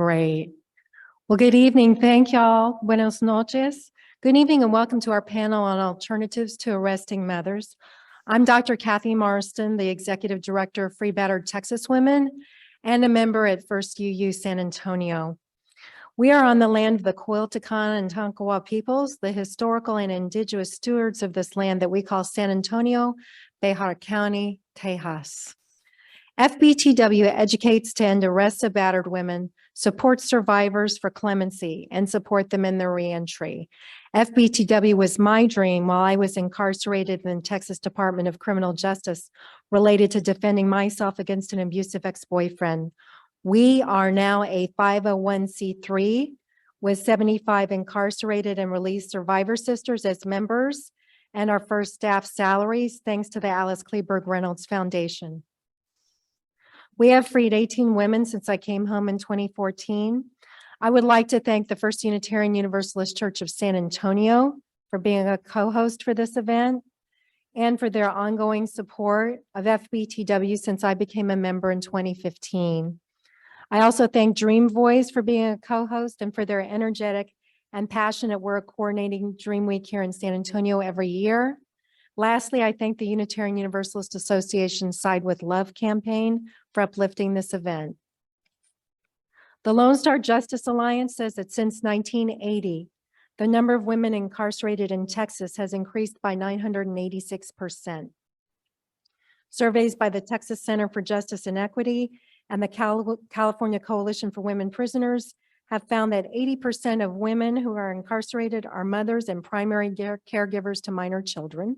Great. Well, good evening. Thank y'all. Buenos noches. Good evening and welcome to our panel on alternatives to arresting mothers. I'm Dr. Cathy Marston, the Executive Director of Free Battered Texas Women and a member at First UU San Antonio. We are on the land of the Coiltecan and Tonkawa peoples, the historical and indigenous stewards of this land that we call San Antonio, Bejar County, Tejas. FBTW educates to end arrests of battered women, supports survivors for clemency, and support them in their reentry. FBTW was my dream while I was incarcerated in the Texas Department of Criminal Justice related to defending myself against an abusive ex-boyfriend. We are now a 501c3 with 75 incarcerated and released survivor sisters as members and our first staff salaries thanks to the Alice Kleberg Reynolds Foundation. We have freed 18 women since I came home in 2014. I would like to thank the First Unitarian Universalist Church of San Antonio for being a co-host for this event and for their ongoing support of FBTW since I became a member in 2015. I also thank Dream Voice for being a co-host and for their energetic and passionate work coordinating Dream Week here in San Antonio every year. Lastly, I thank the Unitarian Universalist Association Side with Love campaign for uplifting this event. The Lone Star Justice Alliance says that since 1980, the number of women incarcerated in Texas has increased by 986%. Surveys by the Texas Center for Justice and Equity and the California Coalition for Women Prisoners have found that 80% of women who are incarcerated are mothers and primary caregivers to minor children.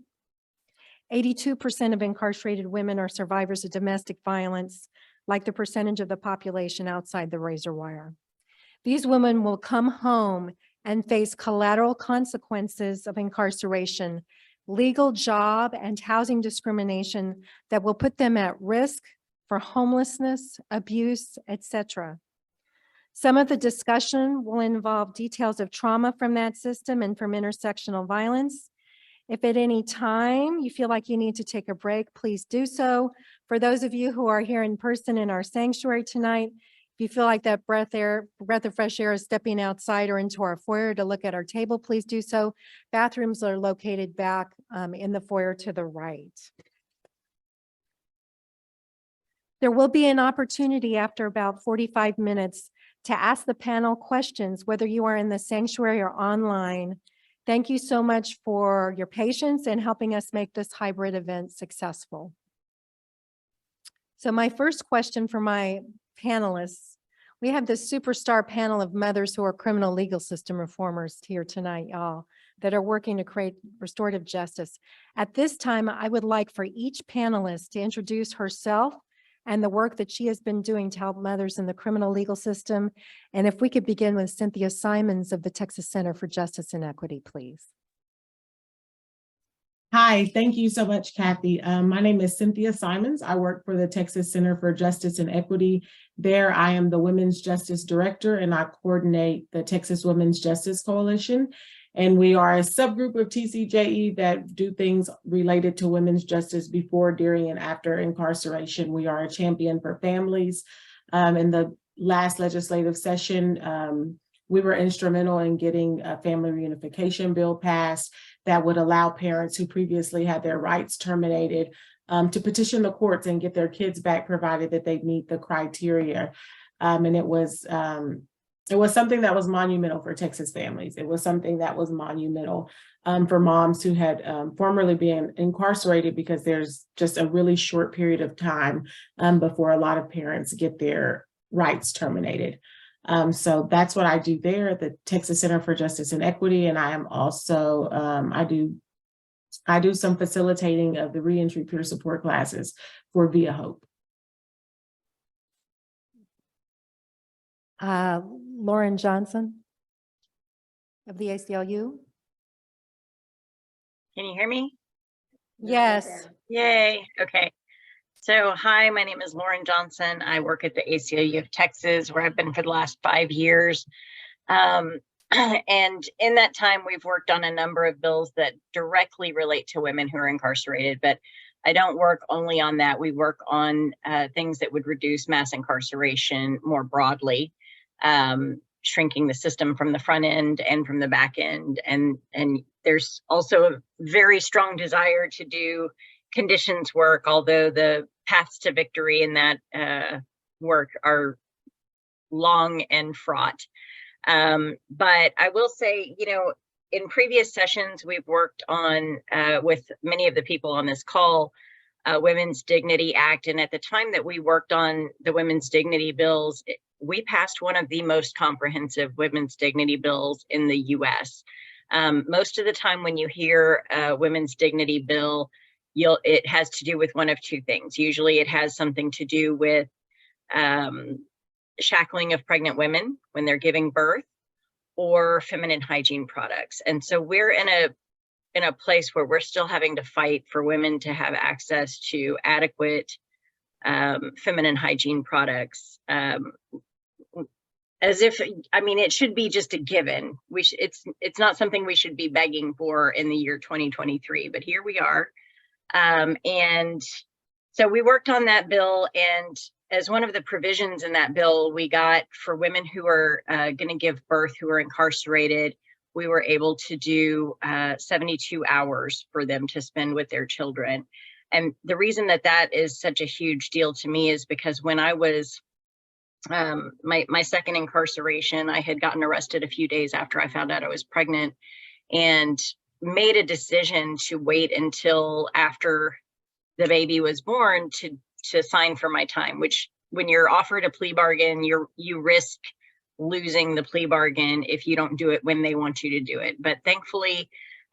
82% of incarcerated women are survivors of domestic violence, like the percentage of the population outside the razor wire. These women will come home and face collateral consequences of incarceration, legal, job, and housing discrimination that will put them at risk for homelessness, abuse, etc. Some of the discussion will involve details of trauma from that system and from intersectional violence. If at any time you feel like you need to take a break, please do so. For those of you who are here in person in our sanctuary tonight, if you feel like that breath of fresh air is stepping outside or into our foyer to look at our table, please do so. Bathrooms are located back in the foyer to the right. There will be an opportunity after about 45 minutes to ask the panel questions, whether you are in the sanctuary or online. Thank you so much for your patience and helping us make this hybrid event successful. So my first question for my panelists, we have this superstar panel of mothers who are criminal legal system reformers here tonight, y'all, that are working to create restorative justice. At this time, I would like for each panelist to introduce herself and the work that she has been doing to help mothers in the criminal legal system. And if we could begin with Cynthia Simons of the Texas Center for Justice and Equity, please. Hi, thank you so much, Cathy. My name is Cynthia Simons. I work for the Texas Center for Justice and Equity. There, I am the Women's Justice Director, and I coordinate the Texas Women's Justice Coalition. And we are a subgroup of TCJE that do things related to women's justice before, during, and after incarceration. We are a champion for families. In the last legislative session, we were instrumental in getting a family reunification bill passed that would allow parents who previously had their rights terminated to petition the courts and get their kids back, provided that they meet the criteria. And it was something that was monumental for Texas families. It was something that was monumental for moms who had formerly been incarcerated, because there's just a really short period of time before a lot of parents get their rights terminated. So that's what I do there at the Texas Center for Justice and Equity. And I am also, I do some facilitating of the reentry peer support classes for Via Hope. Lauren Johnson of the ACLU. Can you hear me? Yes. Yay. Okay. So hi, my name is Lauren Johnson. I work at the ACLU of Texas, where I've been for the last 5 years. And in that time, we've worked on a number of bills that directly relate to women who are incarcerated, but I don't work only on that. We work on things that would reduce mass incarceration more broadly. shrinking the system from the front end and from the back end. And there's also a very strong desire to do conditions work, although the paths to victory in that work are long and fraught. But I will say, you know, in previous sessions, we've worked on, with many of the people on this call, Women's Dignity Act. And at the time that we worked on the Women's Dignity bills, we passed one of the most comprehensive women's dignity bills in the US. Most of the time when you hear a women's dignity bill, it has to do with one of two things. Usually it has something to do with shackling of pregnant women when they're giving birth, or feminine hygiene products. And so we're in a place where we're still having to fight for women to have access to adequate feminine hygiene products. As if, I mean, it should be just a given. It's not something we should be begging for in the year 2023, but here we are. And so we worked on that bill, and as one of the provisions in that bill, we got for women who are going to give birth, who are incarcerated, we were able to do 72 hours for them to spend with their children. And the reason that that is such a huge deal to me is because when I was my second incarceration, I had gotten arrested a few days after I found out I was pregnant, and made a decision to wait until after the baby was born to sign for my time, which when you're offered a plea bargain, you risk losing the plea bargain if you don't do it when they want you to do it. But thankfully,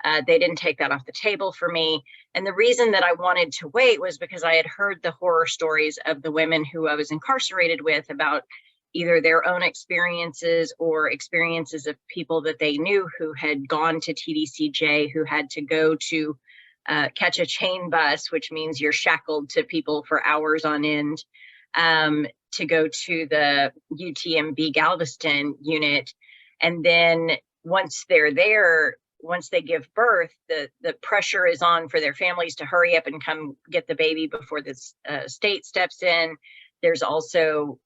they didn't take that off the table for me. And the reason that I wanted to wait was because I had heard the horror stories of the women who I was incarcerated with about either their own experiences or experiences of people that they knew who had gone to TDCJ, who had to go to catch a chain bus, which means you're shackled to people for hours on end, to go to the UTMB Galveston unit. And then once they're there, once they give birth, the pressure is on for their families to hurry up and come get the baby before the state steps in. There's also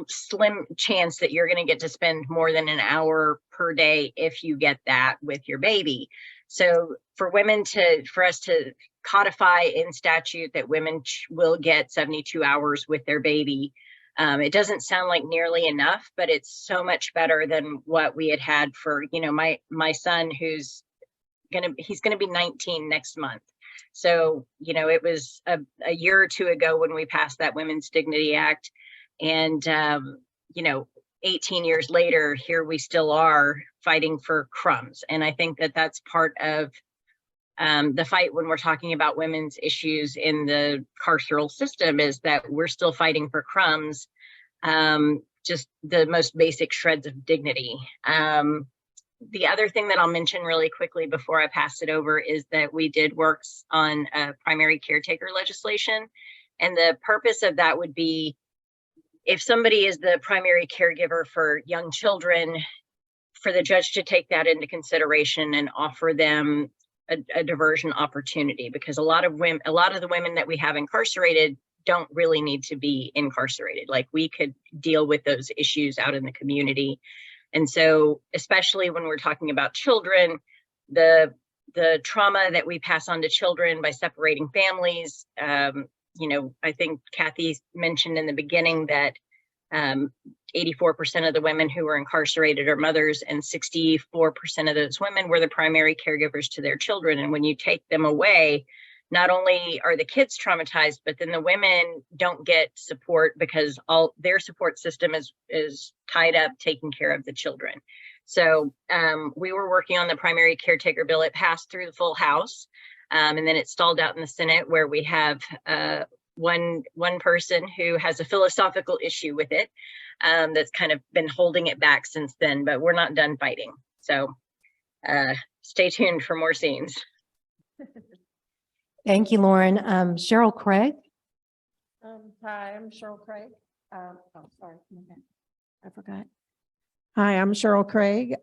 slim chance that you're going to get to spend more than an hour per day if you get that with your baby. So for us to codify in statute that women will get 72 hours with their baby, it doesn't sound like nearly enough, but it's so much better than what we had for, you know, my son, he's gonna be 19 next month. So, you know, it was a year or two ago when we passed that Women's Dignity Act, and you know, 18 years later, here we still are fighting for crumbs. And I think that that's part of the fight when we're talking about women's issues in the carceral system, is that we're still fighting for crumbs, just the most basic shreds of dignity. The other thing that I'll mention really quickly before I pass it over is that we did work on primary caretaker legislation. And the purpose of that would be, if somebody is the primary caregiver for young children, for the judge to take that into consideration and offer them a diversion opportunity, because a lot of the women that we have incarcerated don't really need to be incarcerated. Like, we could deal with those issues out in the community. And so, especially when we're talking about children, the trauma that we pass on to children by separating families, you know, I think Cathy mentioned in the beginning that 84% of the women who were incarcerated are mothers, and 64% of those women were the primary caregivers to their children. And when you take them away, not only are the kids traumatized, but then the women don't get support because all their support system is tied up taking care of the children. So we were working on the primary caretaker bill. It passed through the full House, and then it stalled out in the Senate, where we have one person who has a philosophical issue with it, that's kind of been holding it back since then, but we're not done fighting. So stay tuned for more scenes. Thank you, Lauren. Cheryl Craig. Hi, I'm Cheryl Craig. I forgot. Hi, I'm Cheryl Craig,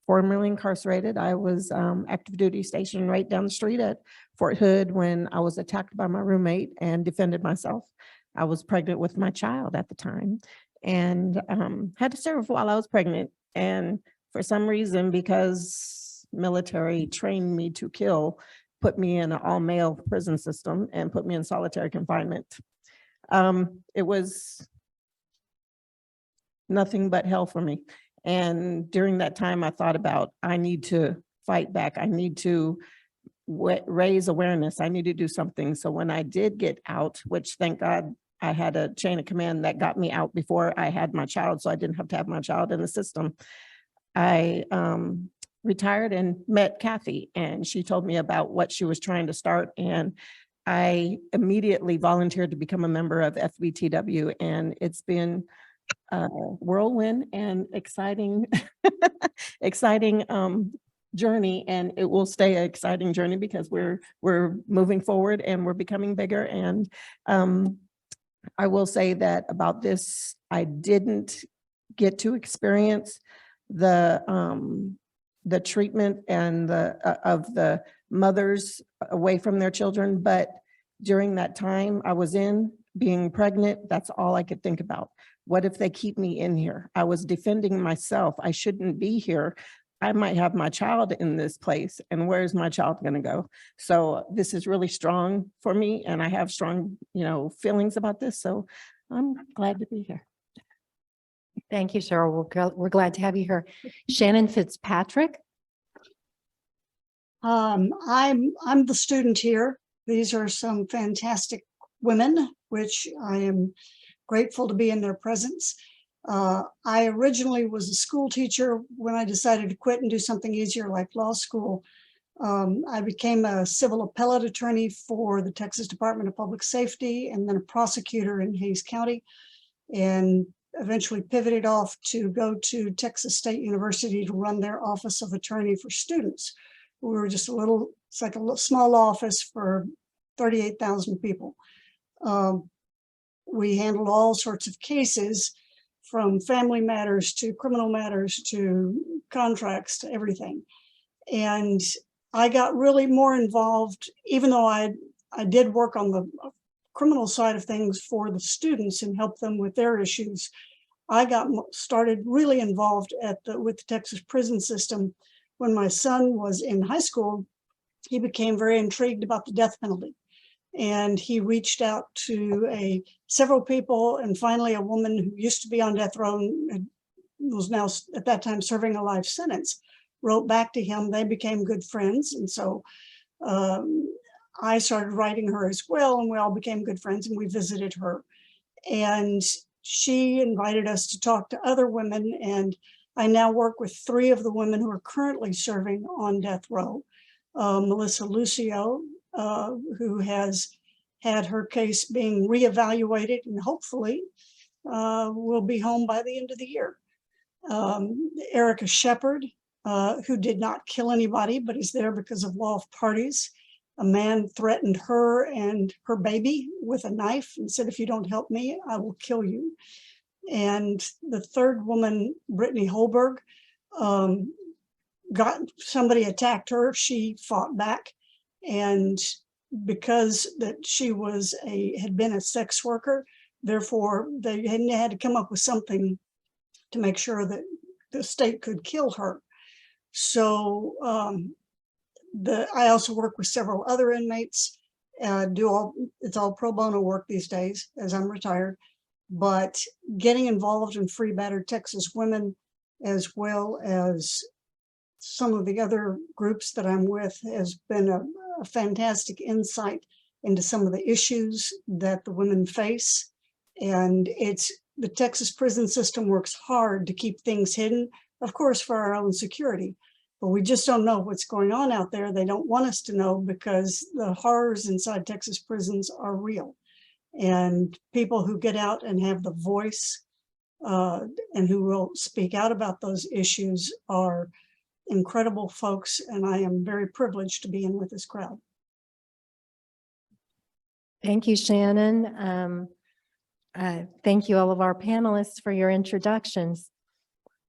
formerly incarcerated. I was active duty stationed right down the street at Fort Hood when I was attacked by my roommate and defended myself. I was pregnant with my child at the time. and had to serve while I was pregnant. And for some reason, because military trained me to kill, put me in an all-male prison system and put me in solitary confinement. It was nothing but hell for me. And during that time, I thought about, I need to fight back. I need to raise awareness. I need to do something. So when I did get out, which thank God I had a chain of command that got me out before I had my child, so I didn't have to have my child in the system, I retired and met Cathy, and she told me about what she was trying to start. And I immediately volunteered to become a member of FBTW, and it's been a whirlwind and exciting, exciting journey, and it will stay an exciting journey because we're moving forward and we're becoming bigger. And I will say that about this, I didn't get to experience the treatment and of the mothers away from their children, but during that time I was in, being pregnant, that's all I could think about. What if they keep me in here? I was defending myself. I shouldn't be here. I might have my child in this place, and where's my child going to go? So this is really strong for me, and I have strong, feelings about this. So I'm glad to be here. Thank you, Cheryl. We're glad to have you here. Shannon FitzPatrick. I'm the student here. These are some fantastic women, which I am grateful to be in their presence. I originally was a school teacher. When I decided to quit and do something easier like law school, I became a civil appellate attorney for the Texas Department of Public Safety, and then a prosecutor in Hays County, and eventually pivoted off to go to Texas State University to run their Office of Attorney for Students. We were just it's like a small office for 38,000 people. We handled all sorts of cases, from family matters to criminal matters to contracts to everything. And I got really more involved, even though I did work on the criminal side of things for the students and help them with their issues. I started really involved with the Texas prison system when my son was in high school. He became very intrigued about the death penalty, and he reached out to several people, and finally a woman who used to be on death row and was now at that time serving a life sentence wrote back to him. They became good friends, and so I started writing her as well, and we all became good friends, and we visited her. And she invited us to talk to other women, and I now work with 3 of the women who are currently serving on death row. Melissa Lucio, who has had her case being reevaluated and hopefully will be home by the end of the year. Erica Shepard, who did not kill anybody, but is there because of law of parties. A man threatened her and her baby with a knife and said, if you don't help me, I will kill you. And the 3rd woman, Brittany Holberg, somebody attacked her. She fought back. And because that she had been a sex worker, therefore they had to come up with something to make sure that the state could kill her. So I also work with several other inmates. It's all pro bono work these days, as I'm retired. But getting involved in Free Battered Texas Women, as well as some of the other groups that I'm with, has been a fantastic insight into some of the issues that the women face. And the Texas prison system works hard to keep things hidden, of course, for our own security, but we just don't know what's going on out there. They don't want us to know because the horrors inside Texas prisons are real. And people who get out and have the voice and who will speak out about those issues are incredible folks, and I am very privileged to be in with this crowd. Thank you, Shannon. Thank you, all of our panelists, for your introductions.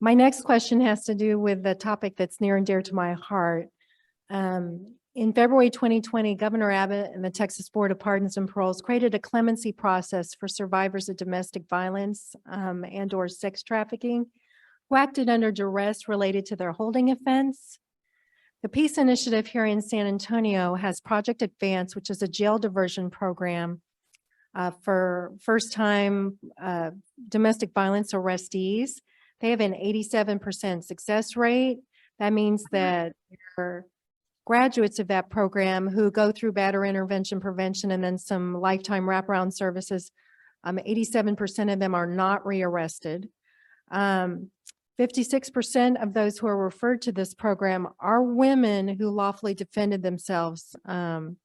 My next question has to do with the topic that's near and dear to my heart. In February 2020, Governor Abbott and the Texas Board of Pardons and Paroles created a clemency process for survivors of domestic violence and/or sex trafficking who acted under duress related to their holding offense. The Peace Initiative here in San Antonio has Project Advance, which is a jail diversion program for first-time domestic violence arrestees. They have an 87% success rate. That means that they're graduates of that program who go through battery intervention prevention and then some lifetime wraparound services. 87% of them are not rearrested. 56% of those who are referred to this program are women who lawfully defended themselves under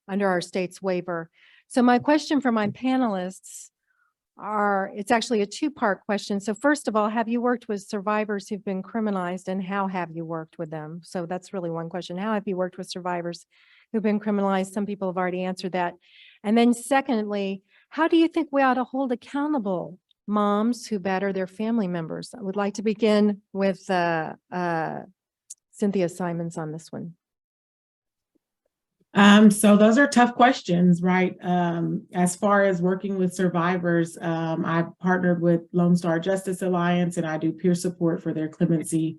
our state's waiver. So my question for my panelists it's actually a two-part question. So first of all, have you worked with survivors who've been criminalized, and how have you worked with them? So that's really one question. How have you worked with survivors who've been criminalized? Some people have already answered that. And then secondly, how do you think we ought to hold accountable moms who batter their family members? I would like to begin with Cynthia Simons on this one. So those are tough questions, right? As far as working with survivors, I partnered with Lone Star Justice Alliance, and I do peer support for their clemency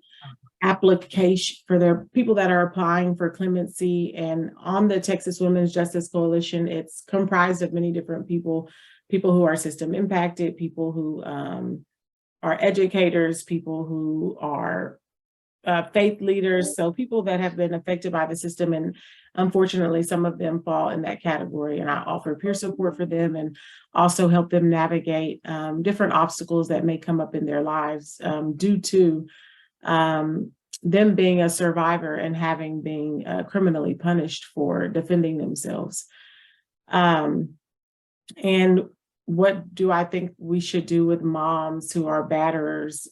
application for their people that are applying for clemency. And on the Texas Women's Justice Coalition, it's comprised of many different people who are system impacted, people who are educators, people who are faith leaders, so people that have been affected by the system, and unfortunately some of them fall in that category, and I offer peer support for them and also help them navigate different obstacles that may come up in their lives due to them being a survivor and having been criminally punished for defending themselves. And what do I think we should do with moms who are batterers?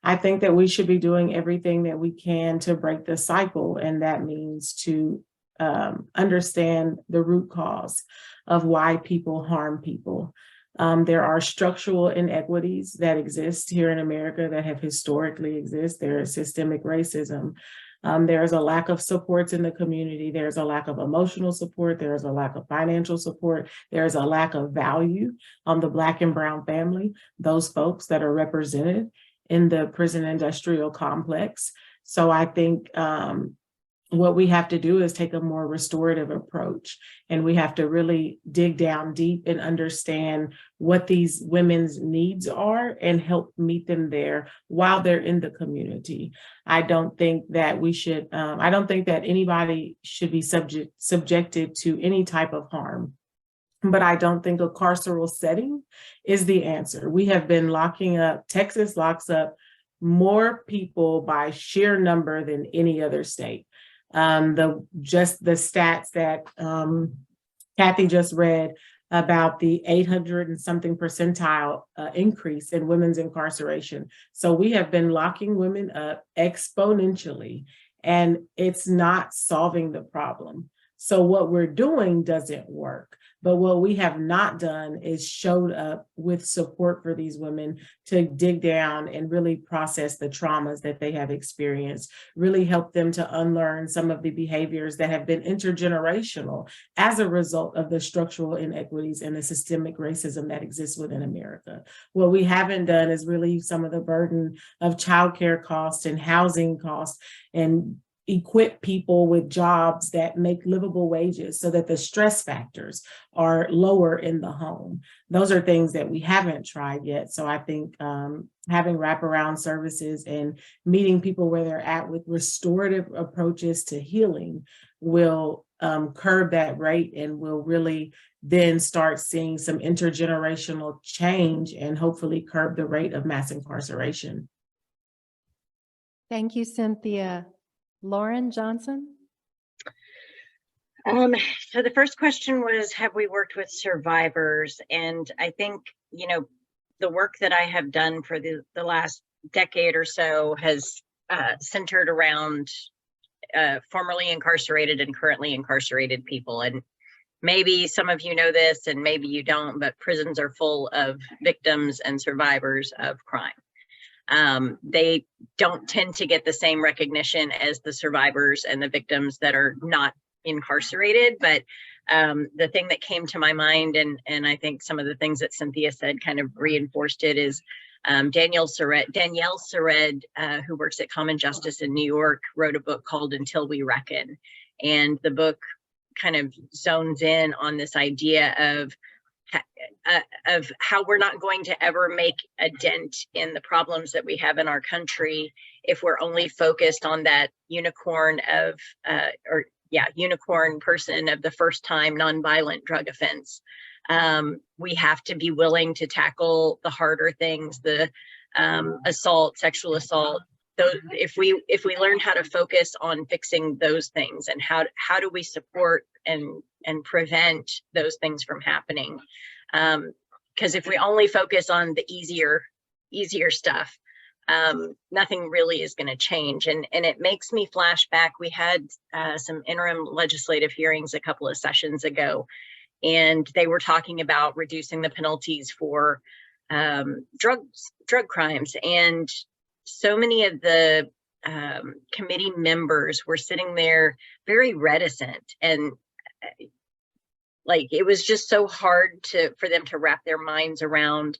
I think that we should be doing everything that we can to break the cycle, and that means to understand the root cause of why people harm people. There are structural inequities that exist here in America that have historically existed. There is systemic racism. There is a lack of supports in the community. There's a lack of emotional support. There is a lack of financial support. There is a lack of value on the Black and brown family, those folks that are represented in the prison industrial complex. So I think what we have to do is take a more restorative approach, and we have to really dig down deep and understand what these women's needs are and help meet them there while they're in the community. I don't think that we should, I don't think that anybody should be subjected to any type of harm. But I don't think a carceral setting is the answer. We have been locking up, Texas locks up more people by sheer number than any other state. The stats that Cathy just read about the 800 and something percentile increase in women's incarceration. So we have been locking women up exponentially, and it's not solving the problem. So what we're doing doesn't work. But what we have not done is showed up with support for these women to dig down and really process the traumas that they have experienced, really help them to unlearn some of the behaviors that have been intergenerational as a result of the structural inequities and the systemic racism that exists within America. What we haven't done is relieve some of the burden of childcare costs and housing costs and equip people with jobs that make livable wages so that the stress factors are lower in the home. Those are things that we haven't tried yet. So I think having wraparound services and meeting people where they're at with restorative approaches to healing will curb that rate, and will really then start seeing some intergenerational change and hopefully curb the rate of mass incarceration. Thank you, Cynthia. Lauren Johnson? So the first question was, have we worked with survivors? And I think, the work that I have done for the last decade or so has centered around formerly incarcerated and currently incarcerated people. And maybe some of you know this and maybe you don't, but prisons are full of victims and survivors of crime. They don't tend to get the same recognition as the survivors and the victims that are not incarcerated. But the thing that came to my mind, and I think some of the things that Cynthia said kind of reinforced it, is Danielle Sered, who works at Common Justice in New York, wrote a book called Until We Reckon. And the book kind of zones in on this idea of how we're not going to ever make a dent in the problems that we have in our country if we're only focused on that unicorn person of the first time nonviolent drug offense. We have to be willing to tackle the harder things, the assault, sexual assault. If we learn how to focus on fixing those things, and how do we support and prevent those things from happening? Because if we only focus on the easier stuff, nothing really is going to change. And it makes me flash back. We had some interim legislative hearings a couple of sessions ago, and they were talking about reducing the penalties for drug crimes. And so many of the committee members were sitting there very reticent, and like it was just so hard for them to wrap their minds around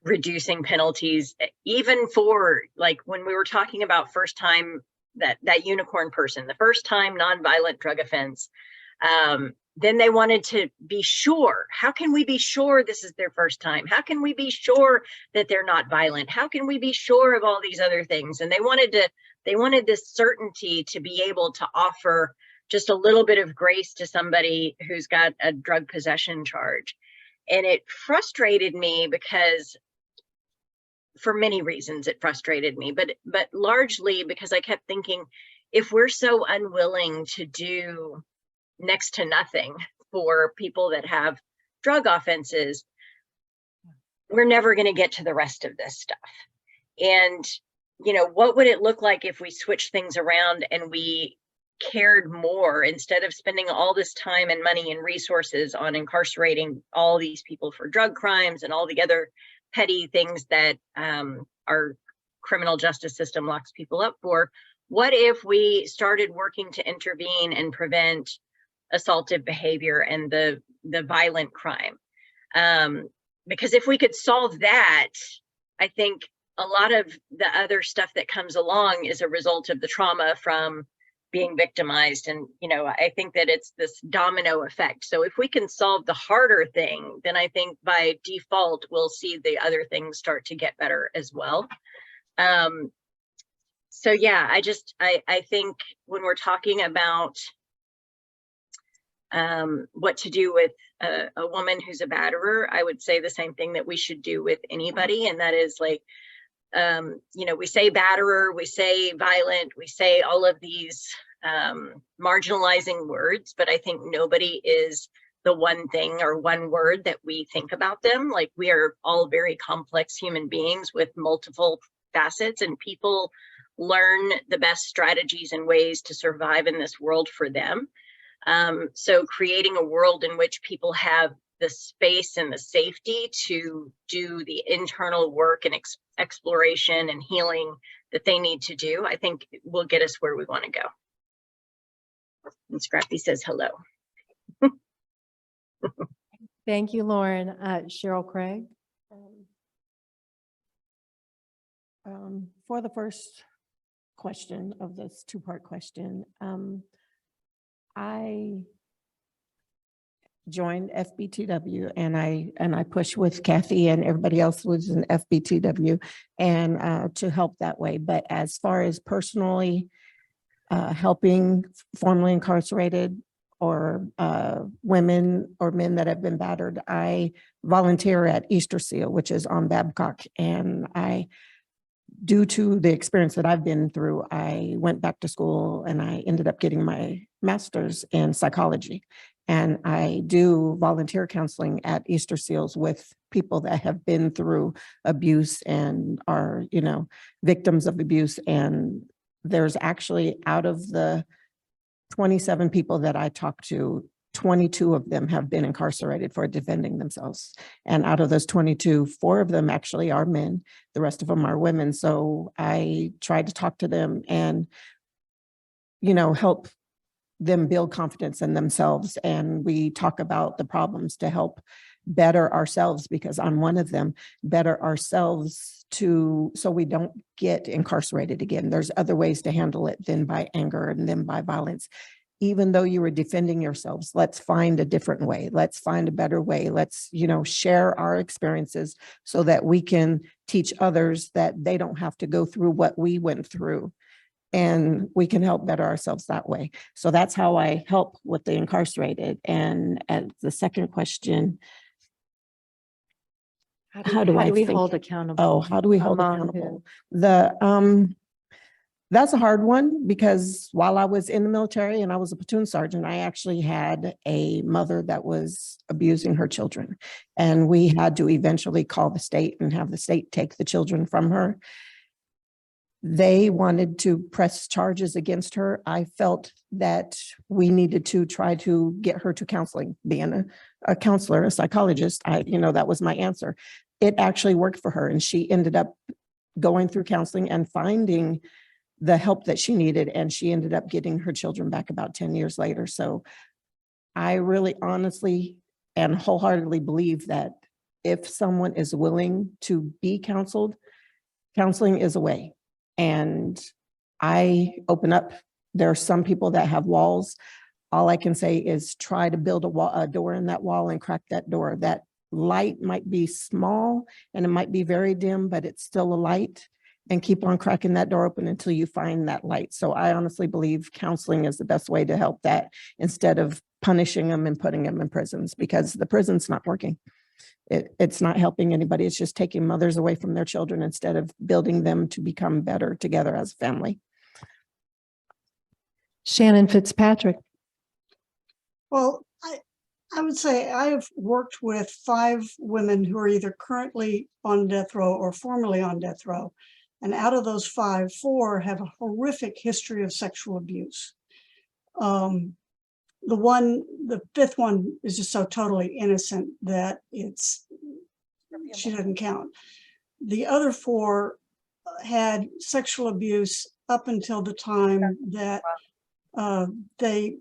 reducing penalties, even for, like, when we were talking about first time, that unicorn person, the first time nonviolent drug offense. Then they wanted to be sure. How can we be sure this is their first time? How can we be sure that they're not violent? How can we be sure of all these other things? And they wanted this certainty to be able to offer just a little bit of grace to somebody who's got a drug possession charge. And it frustrated me because, for many reasons, it frustrated me, but largely because I kept thinking, if we're so unwilling to do next to nothing for people that have drug offenses, we're never going to get to the rest of this stuff. And, you know, what would it look like if we switched things around and we cared more, instead of spending all this time and money and resources on incarcerating all these people for drug crimes and all the other petty things that our criminal justice system locks people up for? What if we started working to intervene and prevent assaultive behavior and the violent crime? Because if we could solve that, I think a lot of the other stuff that comes along is a result of the trauma from being victimized. And, you know, I think that it's this domino effect. So if we can solve the harder thing, then I think by default, we'll see the other things start to get better as well. So yeah, I think when we're talking about what to do with a woman who's a batterer, I would say the same thing that we should do with anybody. And that is, like, you know, we say batterer, we say violent, we say all of these marginalizing words, but I think nobody is the one thing or one word that we think about them. Like, we are all very complex human beings with multiple facets, and people learn the best strategies and ways to survive in this world for them. So creating a world in which people have the space and the safety to do the internal work and exploration and healing that they need to do, I think will get us where we want to go. And Scrappy says hello. Thank you, Lauren. Cheryl Craig. For the first question of this two-part question, I joined FBTW, and I pushed with Cathy and everybody else was in FBTW, and to help that way. But as far as personally helping formerly incarcerated or women or men that have been battered, I volunteer at Easter Seal, which is on Babcock. And due to the experience that I've been through, I went back to school and I ended up getting my master's in psychology. And I do volunteer counseling at Easter Seals with people that have been through abuse and are, you know, victims of abuse. And there's actually, out of the 27 people that I talked to, 22 of them have been incarcerated for defending themselves. And out of those 22, 4 of them actually are men. The rest of them are women. So I tried to talk to them and, help them build confidence in themselves. And we talk about the problems to help better ourselves, because I'm one of them, better ourselves so we don't get incarcerated again. There's other ways to handle it than by anger and then by violence. Even though you were defending yourselves, let's find a different way. Let's find a better way. Let's, share our experiences so that we can teach others that they don't have to go through what we went through. And we can help better ourselves that way. So that's how I help with the incarcerated. And the second question, how do I we think- hold accountable? Oh, how do we hold Among accountable? That's a hard one, because while I was in the military and I was a platoon sergeant, I actually had a mother that was abusing her children. And we had to eventually call the state and have the state take the children from her. They wanted to press charges against her. I felt that we needed to try to get her to counseling. Being a counselor, a psychologist, that was my answer. It actually worked for her, and she ended up going through counseling and finding the help that she needed, and she ended up getting her children back about 10 years later. So I really honestly and wholeheartedly believe that if someone is willing to be counseled, counseling is a way. And I open up. There are some people that have walls. All I can say is try to build a door in that wall and crack that door. That light might be small and it might be very dim, but it's still a light. And keep on cracking that door open until you find that light. So I honestly believe counseling is the best way to help that, instead of punishing them and putting them in prisons, because the prison's not working. It's not helping anybody. It's just taking mothers away from their children instead of building them to become better together as a family. Shannon FitzPatrick. Well, I would say I have worked with 5 women who are either currently on death row or formerly on death row. And out of those 5, 4 have a horrific history of sexual abuse. The 5th one is just so totally innocent that she doesn't count. The other 4 had sexual abuse up until the time that they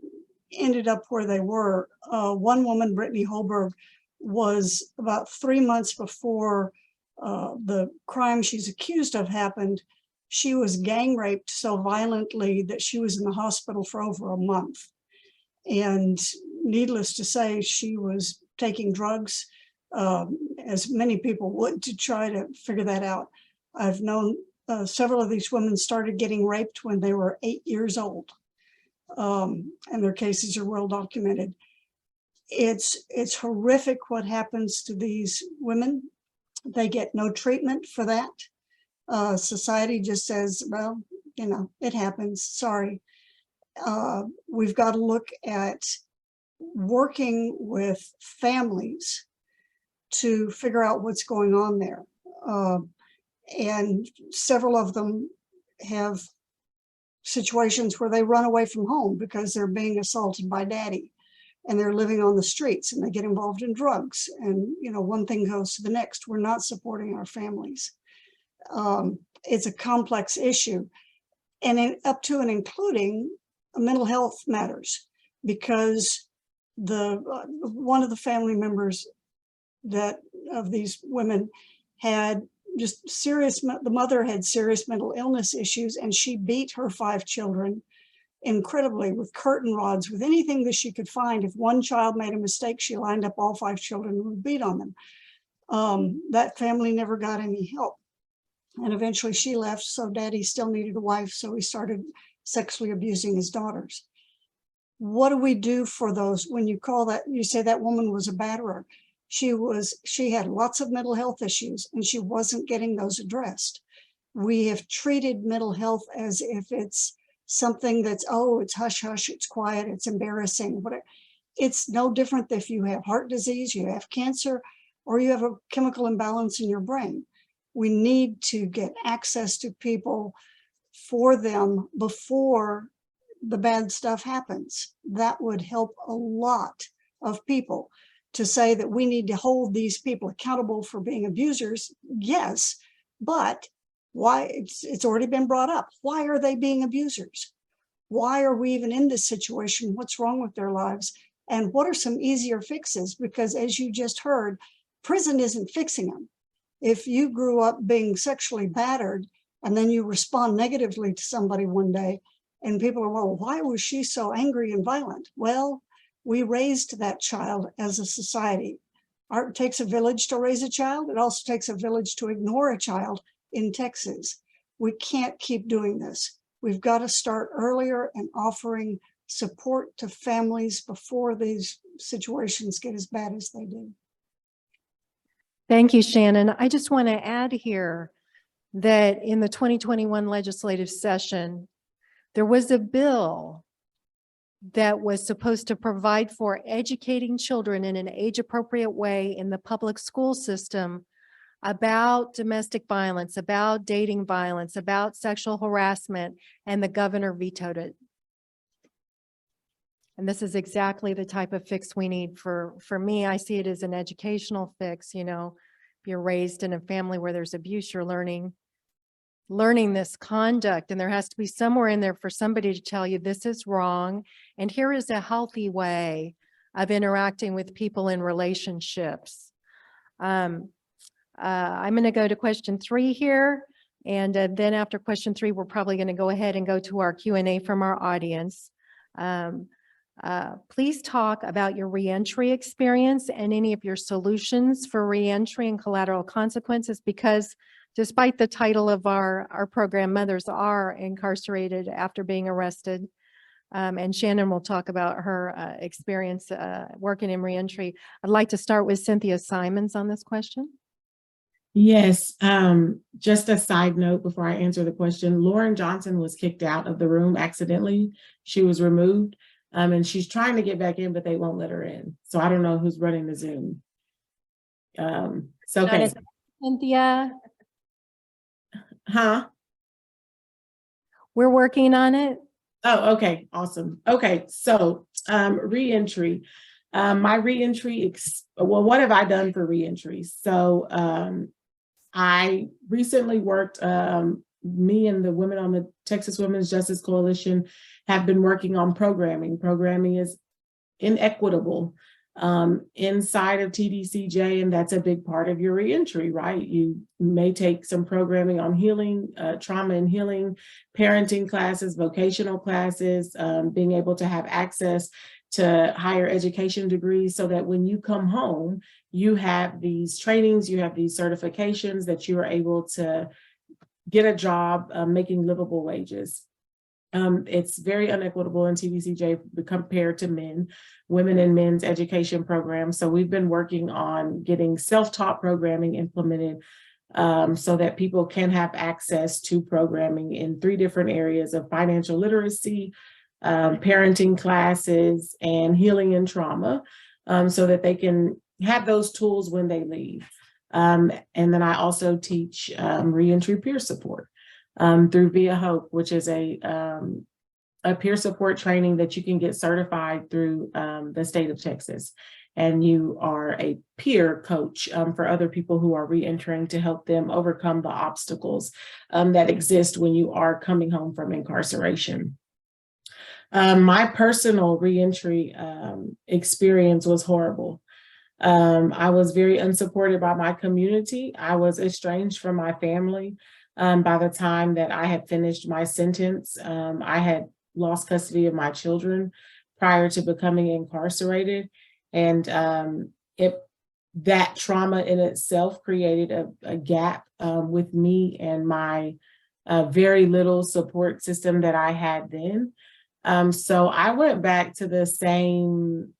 ended up where they were. One woman, Brittany Holberg, was about 3 months before the crime she's accused of happened. She was gang raped so violently that she was in the hospital for over a month. And needless to say, she was taking drugs, as many people would, to try to figure that out. I've known several of these women started getting raped when they were 8 years old. And their cases are well documented. It's horrific what happens to these women. They get no treatment for that. Society just says, well, it happens, sorry. We've got to look at working with families to figure out what's going on there. And several of them have situations where they run away from home because they're being assaulted by daddy, and they're living on the streets, and they get involved in drugs. And, one thing goes to the next. We're not supporting our families. It's a complex issue, and up to and including mental health matters, because one of the family members of these women had just the mother had serious mental illness issues, and she beat her 5 children incredibly with curtain rods, with anything that she could find. If one child made a mistake, she lined up all 5 children and would beat on them. That family never got any help. And eventually she left, so daddy still needed a wife, so he started sexually abusing his daughters. What do we do for those? When you say that woman was a batterer, she had lots of mental health issues, and she wasn't getting those addressed. We have treated mental health as if it's something that's, it's hush hush, it's quiet, it's embarrassing. But it's no different if you have heart disease, you have cancer, or you have a chemical imbalance in your brain. We need to get access to people for them before the bad stuff happens. That would help a lot of people to say that we need to hold these people accountable for being abusers. Yes, but why? It's already been brought up. Why are they being abusers? Why are we even in this situation? What's wrong with their lives? And what are some easier fixes? Because as you just heard, prison isn't fixing them. If you grew up being sexually battered and then you respond negatively to somebody one day and people are, well, why was she so angry and violent? Well, we raised that child as a society. It takes a village to raise a child. It also takes a village to ignore a child in Texas. We can't keep doing this. We've got to start earlier and offering support to families before these situations get as bad as they do. Thank you, Shannon. I just want to add here that in the 2021 legislative session, there was a bill that was supposed to provide for educating children in an age-appropriate way in the public school system about domestic violence, about dating violence, about sexual harassment, and the governor vetoed it. And this is exactly the type of fix we need. For me, I see it as an educational fix. You know, if you're raised in a family where there's abuse, you're learning this conduct, and there has to be somewhere in there for somebody to tell you this is wrong, and here is a healthy way of interacting with people in relationships. I'm going to go to question 3 here, and then after question 3, we're probably going to go ahead and go to our Q&A from our audience. Please talk about your reentry experience and any of your solutions for reentry and collateral consequences, because despite the title of our program, mothers are incarcerated after being arrested. And Shannon will talk about her experience working in reentry. I'd like to start with Cynthia Simons on this question. Yes, just a side note before I answer the question, Lauren Johnson was kicked out of the room accidentally. She was removed, and she's trying to get back in, but they won't let her in. So I don't know who's running the Zoom. So okay. Cynthia, Huh? we're working on it. Oh, okay, awesome. Okay, so reentry. My reentry, well, what have I done for reentry? So I recently worked, me and the women on the Texas Women's Justice Coalition have been working on programming. Programming is inequitable inside of TDCJ, and that's a big part of your reentry, right? You may take some programming on healing, trauma and healing, parenting classes, vocational classes, being able to have access to higher education degrees so that when you come home, you have these trainings, you have these certifications that you are able to get a job making livable wages. It's very unequitable in TDCJ compared to men, women and men's education programs. So we've been working on getting self-taught programming implemented so that people can have access to programming in 3 different areas of financial literacy, parenting classes, and healing and trauma, so that they can have those tools when they leave. And then I also teach reentry peer support through Via Hope, which is a peer support training that you can get certified through the state of Texas. And you are a peer coach for other people who are reentering to help them overcome the obstacles that exist when you are coming home from incarceration. My personal reentry experience was horrible. I was very unsupported by my community. I was estranged from my family. By the time that I had finished my sentence, I had lost custody of my children prior to becoming incarcerated. And that trauma in itself created a gap with me and my very little support system that I had then. So I went back to the same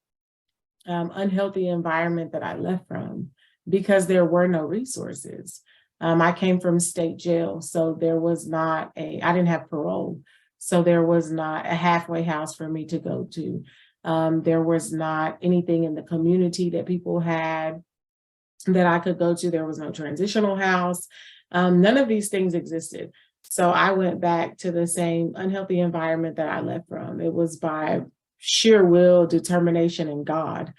unhealthy environment that I left from because there were no resources. I came from state jail, so there was not I didn't have parole. So there was not a halfway house for me to go to. There was not anything in the community that people had that I could go to. There was no transitional house. None of these things existed. So I went back to the same unhealthy environment that I left from. It was by sheer will, determination, and God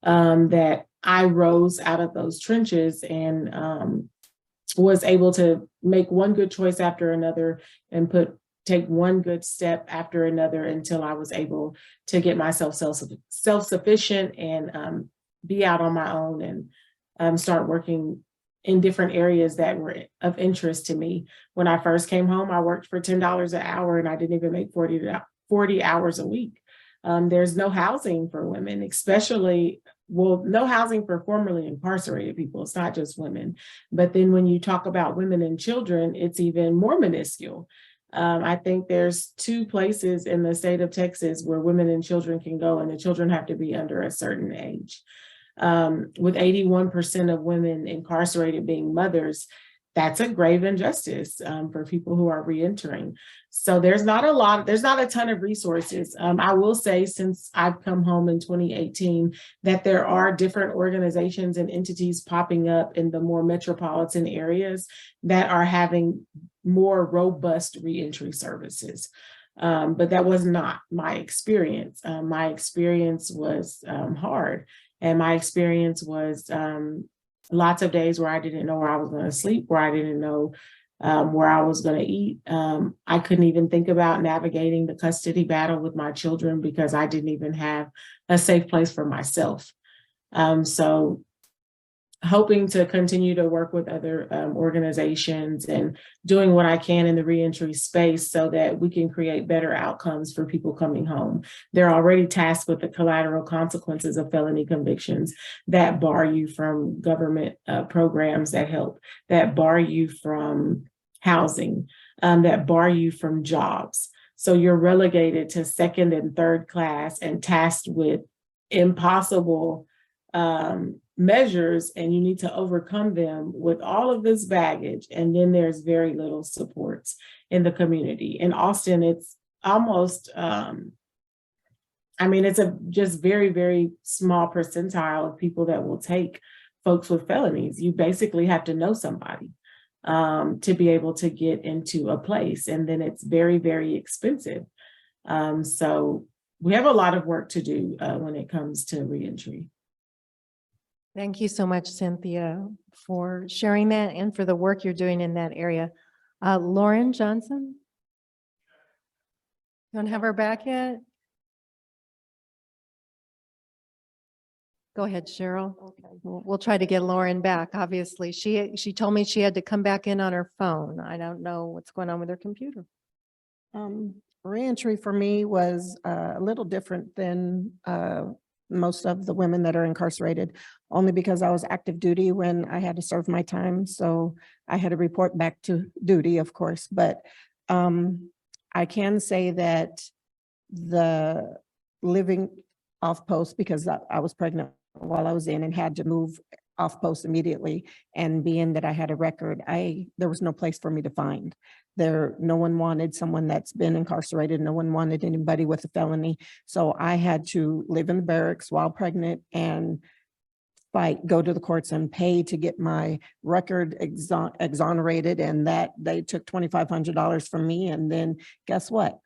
that I rose out of those trenches and was able to make one good choice after another and take one good step after another until I was able to get myself self-sufficient and be out on my own and start working in different areas that were of interest to me. When I first came home, I worked for $10 an hour and I didn't even make 40 hours a week. There's no housing for women, especially, well, no housing for formerly incarcerated people. It's not just women. But then when you talk about women and children, it's even more minuscule. I think there's 2 places in the state of Texas where women and children can go, and the children have to be under a certain age. With 81% of women incarcerated being mothers, that's a grave injustice for people who are reentering. So there's not a ton of resources. I will say, since I've come home in 2018, that there are different organizations and entities popping up in the more metropolitan areas that are having more robust reentry services. But that was not my experience. My experience was hard. And my experience was lots of days where I didn't know where I was going to sleep, where I didn't know where I was going to eat. I couldn't even think about navigating the custody battle with my children because I didn't even have a safe place for myself. So hoping to continue to work with other organizations and doing what I can in the reentry space so that we can create better outcomes for people coming home. They're already tasked with the collateral consequences of felony convictions that bar you from government programs that help, that bar you from housing, that bar you from jobs. So you're relegated to second and third class and tasked with impossible measures, and you need to overcome them with all of this baggage. And then there's very little supports in the community. In Austin, it's almost, it's a just very, very small percentile of people that will take folks with felonies. You basically have to know somebody to be able to get into a place. And then it's very, very expensive. So we have a lot of work to do when it comes to reentry. Thank you so much, Cynthia, for sharing that and for the work you're doing in that area. Lauren Johnson? Don't have her back yet? Go ahead, Cheryl. Okay. We'll try to get Lauren back, obviously. She told me she had to come back in on her phone. I don't know what's going on with her computer. Reentry for me was a little different than most of the women that are incarcerated, only because I was active duty when I had to serve my time. So I had to report back to duty, of course. But I can say that the living off post, because I was pregnant while I was in and had to move off post immediately, and being that I had a record, there was no place for me to find. No one wanted someone that's been incarcerated. No one wanted anybody with a felony. So I had to live in the barracks while pregnant and go to the courts and pay to get my record exonerated. And that they took $2,500 from me. And then guess what?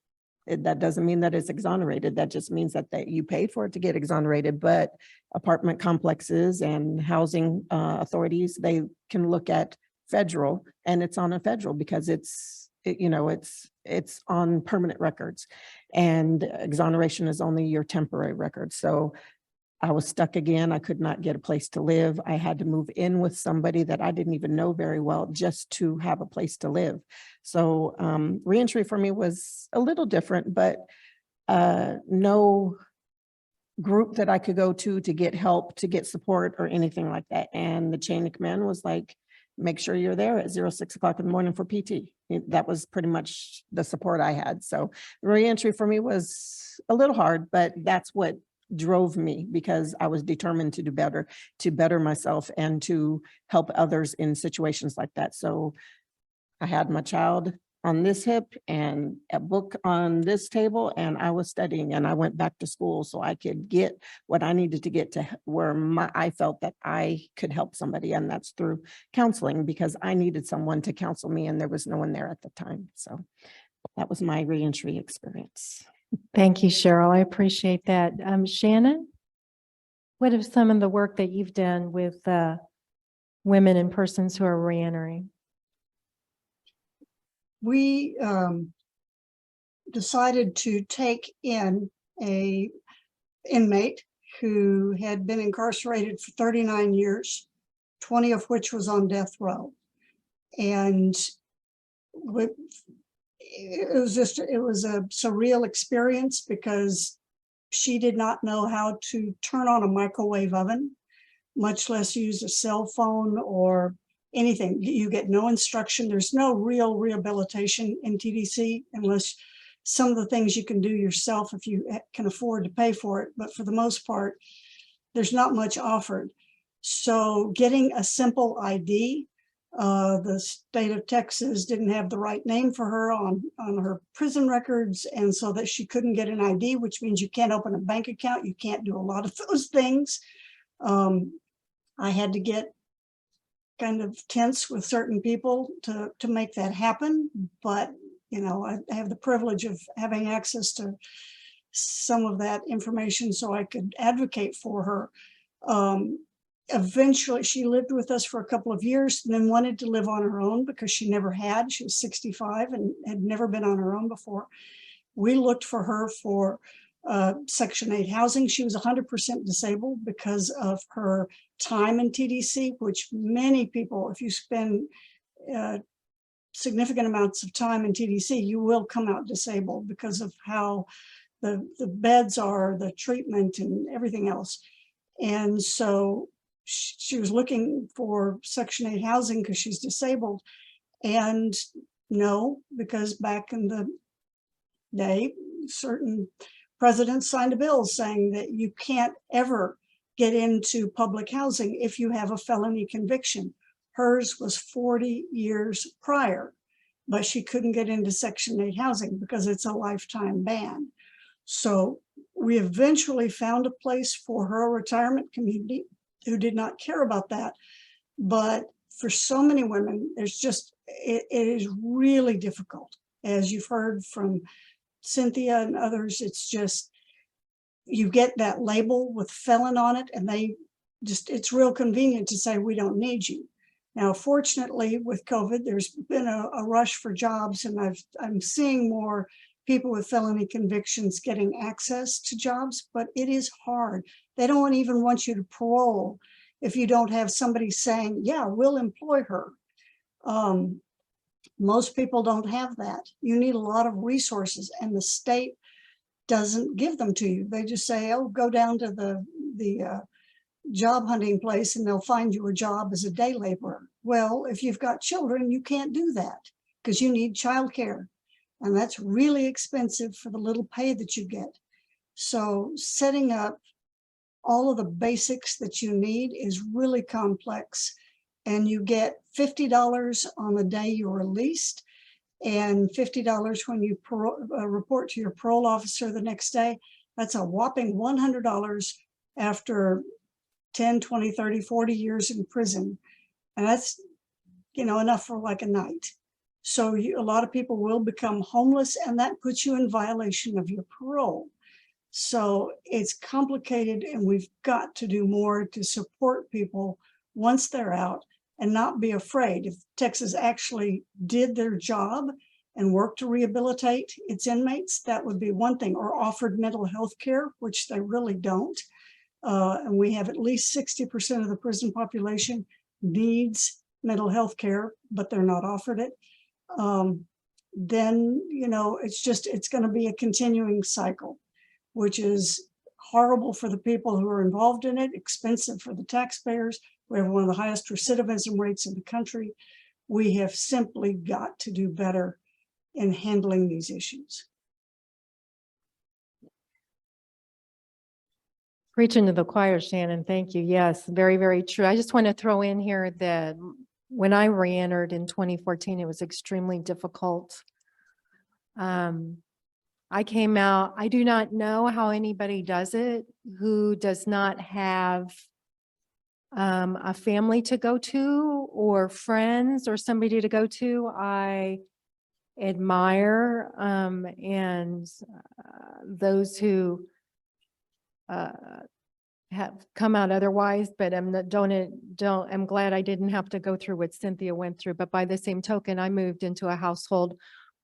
That doesn't mean that it's exonerated. That just means that you paid for it to get exonerated. But apartment complexes and housing authorities, they can look at federal, and it's on a federal because it's on permanent records, and exoneration is only your temporary record. So I was stuck again. I could not get a place to live. I had to move in with somebody that I didn't even know very well just to have a place to live. So reentry for me was a little different, but no group that I could go to get help, to get support or anything like that. And the chain of command was like, make sure you're there at 6 o'clock in the morning for PT. That was pretty much the support I had. So reentry for me was a little hard, but that's what drove me, because I was determined to do better, to better myself and to help others in situations like that. So I had my child on this hip and a book on this table, and I was studying, and I went back to school so I could get what I needed to get to where I felt that I could help somebody, and that's through counseling, because I needed someone to counsel me and there was no one there at the time. So that was my reentry experience. Thank you, Cheryl. I appreciate that. Shannon, what is some of the work that you've done with women and persons who are reentering? We decided to take in a inmate who had been incarcerated for 39 years, 20 of which was on death row. And it was a surreal experience because she did not know how to turn on a microwave oven, much less use a cell phone or anything. You get no instruction. There's no real rehabilitation in TDC unless some of the things you can do yourself if you can afford to pay for it. But for the most part, there's not much offered. So getting a simple ID, the state of Texas didn't have the right name for her on her prison records. And so that she couldn't get an ID, which means you can't open a bank account. You can't do a lot of those things. I had to get kind of tense with certain people to make that happen. But, you know, I have the privilege of having access to some of that information so I could advocate for her. Eventually, she lived with us for a couple of years and then wanted to live on her own because she never had. She was 65 and had never been on her own before. We looked for her for Section 8 housing. She was 100% disabled because of her time in TDC, which many people, if you spend significant amounts of time in TDC, you will come out disabled because of how the beds are, the treatment and everything else. And so she was looking for Section 8 housing because she's disabled. And no, because back in the day, certain presidents signed a bill saying that you can't ever get into public housing if you have a felony conviction. Hers was 40 years prior, but she couldn't get into Section 8 housing because it's a lifetime ban. So we eventually found a place for her, a retirement community who did not care about that. But for so many women, there's just, it is really difficult. As you've heard from Cynthia and others, it's just, you get that label with felon on it and they just, it's real convenient to say, we don't need you. Now, fortunately with COVID, there's been a rush for jobs and I'm seeing more people with felony convictions getting access to jobs, but it is hard. They don't even want you to parole if you don't have somebody saying, yeah, we'll employ her. Most people don't have that. You need a lot of resources and the state doesn't give them to you. They just say, oh, go down to the job hunting place and they'll find you a job as a day laborer. Well, if you've got children, you can't do that because you need childcare. And that's really expensive for the little pay that you get. So setting up all of the basics that you need is really complex. And you get $50 on the day you're released and $50 when you report to your parole officer the next day. That's a whopping $100 after 10, 20, 30, 40 years in prison. And that's, you know, enough for like a night. So a lot of people will become homeless and that puts you in violation of your parole. So it's complicated and we've got to do more to support people once they're out and not be afraid. If Texas actually did their job and worked to rehabilitate its inmates, that would be one thing, or offered mental health care, which they really don't. And we have at least 60% of the prison population needs mental health care, but they're not offered it. Then, you know, it's going to be a continuing cycle, which is horrible for the people who are involved in it, expensive for the taxpayers. We have one of the highest recidivism rates in the country. We have simply got to do better in handling these issues. Preaching to the choir, Shannon. Thank you. Yes, very, very true. I just want to throw in here that when I re-entered in 2014, it was extremely difficult. I came out, I do not know how anybody does it who does not have a family to go to or friends or somebody to go to. I admire and those who have come out otherwise, but I'm glad I didn't have to go through what Cynthia went through. But by the same token, I moved into a household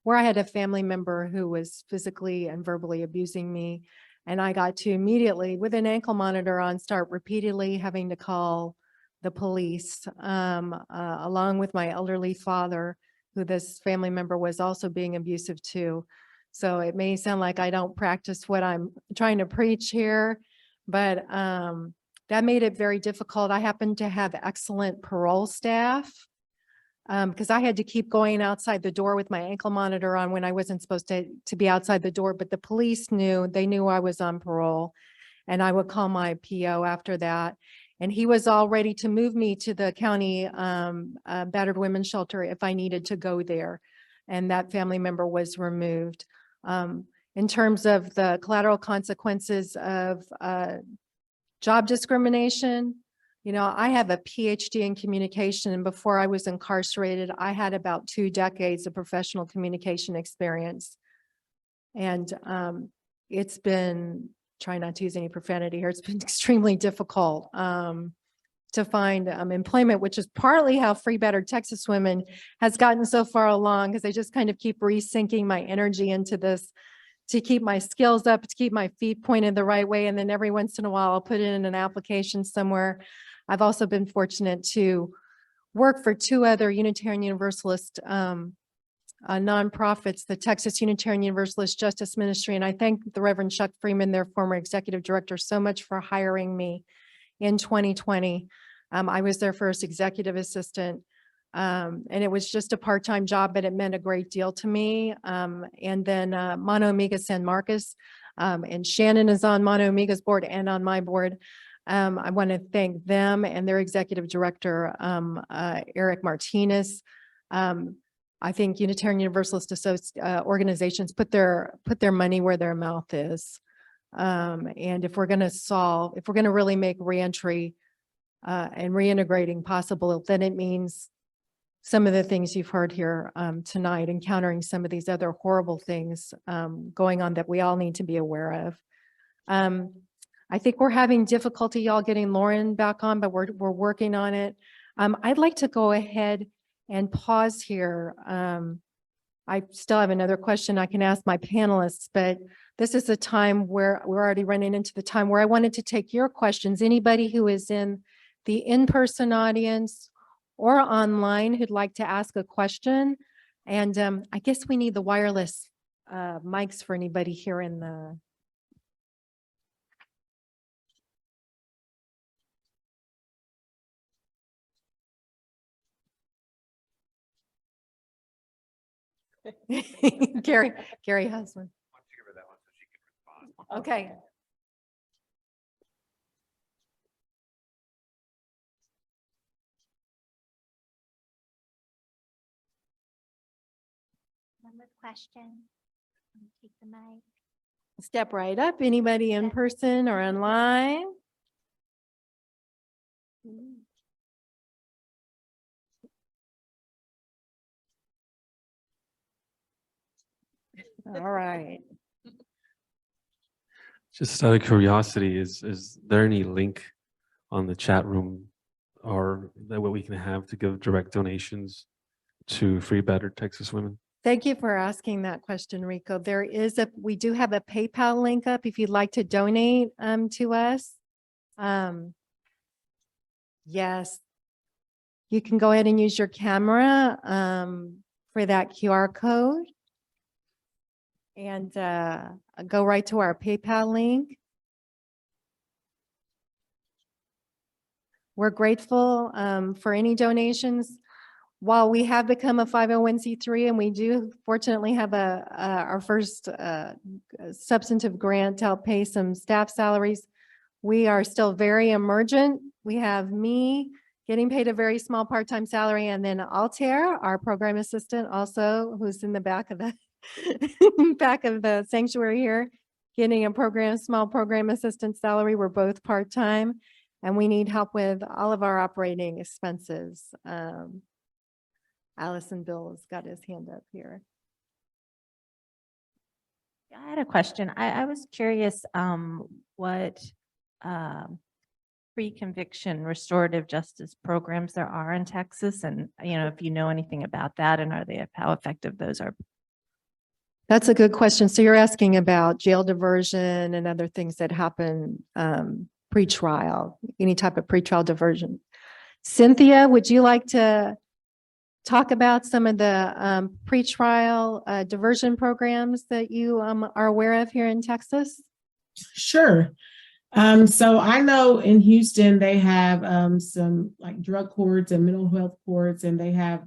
where I had a family member who was physically and verbally abusing me. And I got to immediately, with an ankle monitor on, start repeatedly having to call the police, along with my elderly father, who this family member was also being abusive to. So it may sound like I don't practice what I'm trying to preach here, but that made it very difficult. I happened to have excellent parole staff because I had to keep going outside the door with my ankle monitor on when I wasn't supposed to be outside the door, but the police knew, they knew I was on parole, and I would call my PO after that. And he was all ready to move me to the county battered women's shelter if I needed to go there. And that family member was removed. In terms of the collateral consequences of job discrimination, you know, I have a PhD in communication, and before I was incarcerated, I had about 2 decades of professional communication experience. And it's been, try not to use any profanity here, it's been extremely difficult to find employment, which is partly how Free Battered Texas Women has gotten so far along, because I just kind of keep resinking my energy into this to keep my skills up, to keep my feet pointed the right way. And then every once in a while, I'll put it in an application somewhere. I've also been fortunate to work for 2 other Unitarian Universalist nonprofits, the Texas Unitarian Universalist Justice Ministry. And I thank the Reverend Chuck Freeman, their former executive director, so much for hiring me in 2020. I was their first executive assistant. And it was just a part-time job, but it meant a great deal to me. And then Mono Omega San Marcos, and Shannon is on Mono Omega's board and on my board. I want to thank them and their executive director, Eric Martinez. I think Unitarian Universalist organizations put their money where their mouth is. And if we're going to really make reentry and reintegrating possible, then it means some of the things you've heard here tonight, encountering some of these other horrible things going on that we all need to be aware of. I think we're having difficulty, y'all, getting Lauren back on, but we're working on it. I'd like to go ahead and pause here. I still have another question I can ask my panelists, but this is a time where we're already running into the time where I wanted to take your questions. Anybody who is in the in-person audience or online who'd like to ask a question. And I guess we need the wireless mics for anybody here in the. Gary has one. Okay. One more question. Take the mic. Step right up. Anybody in person or online? All right. Just out of curiosity, is there any link on the chat room or that what we can have to give direct donations to Free Battered Texas Women? Thank you for asking that question, Rico. We do have a PayPal link up if you'd like to donate to us. Yes, you can go ahead and use your camera for that QR code and go right to our PayPal link. We're grateful for any donations. While we have become a 501c3 and we do fortunately have our first substantive grant to help pay some staff salaries, we are still very emergent. We have me, getting paid a very small part-time salary. And then Altair, our program assistant, also who's in the back of the back of the sanctuary here, getting a small program assistant salary. We're both part-time, and we need help with all of our operating expenses. Allison Bill has got his hand up here. I had a question. I was curious what pre-conviction restorative justice programs there are in Texas, and if you know anything about that, and how effective those are. That's a good question. So you're asking about jail diversion and other things that happen pre-trial, any type of pre-trial diversion. Cynthia, would you like to talk about some of the pre-trial diversion programs that you are aware of here in Texas? Sure. So I know in Houston, they have some like drug courts and mental health courts, and they have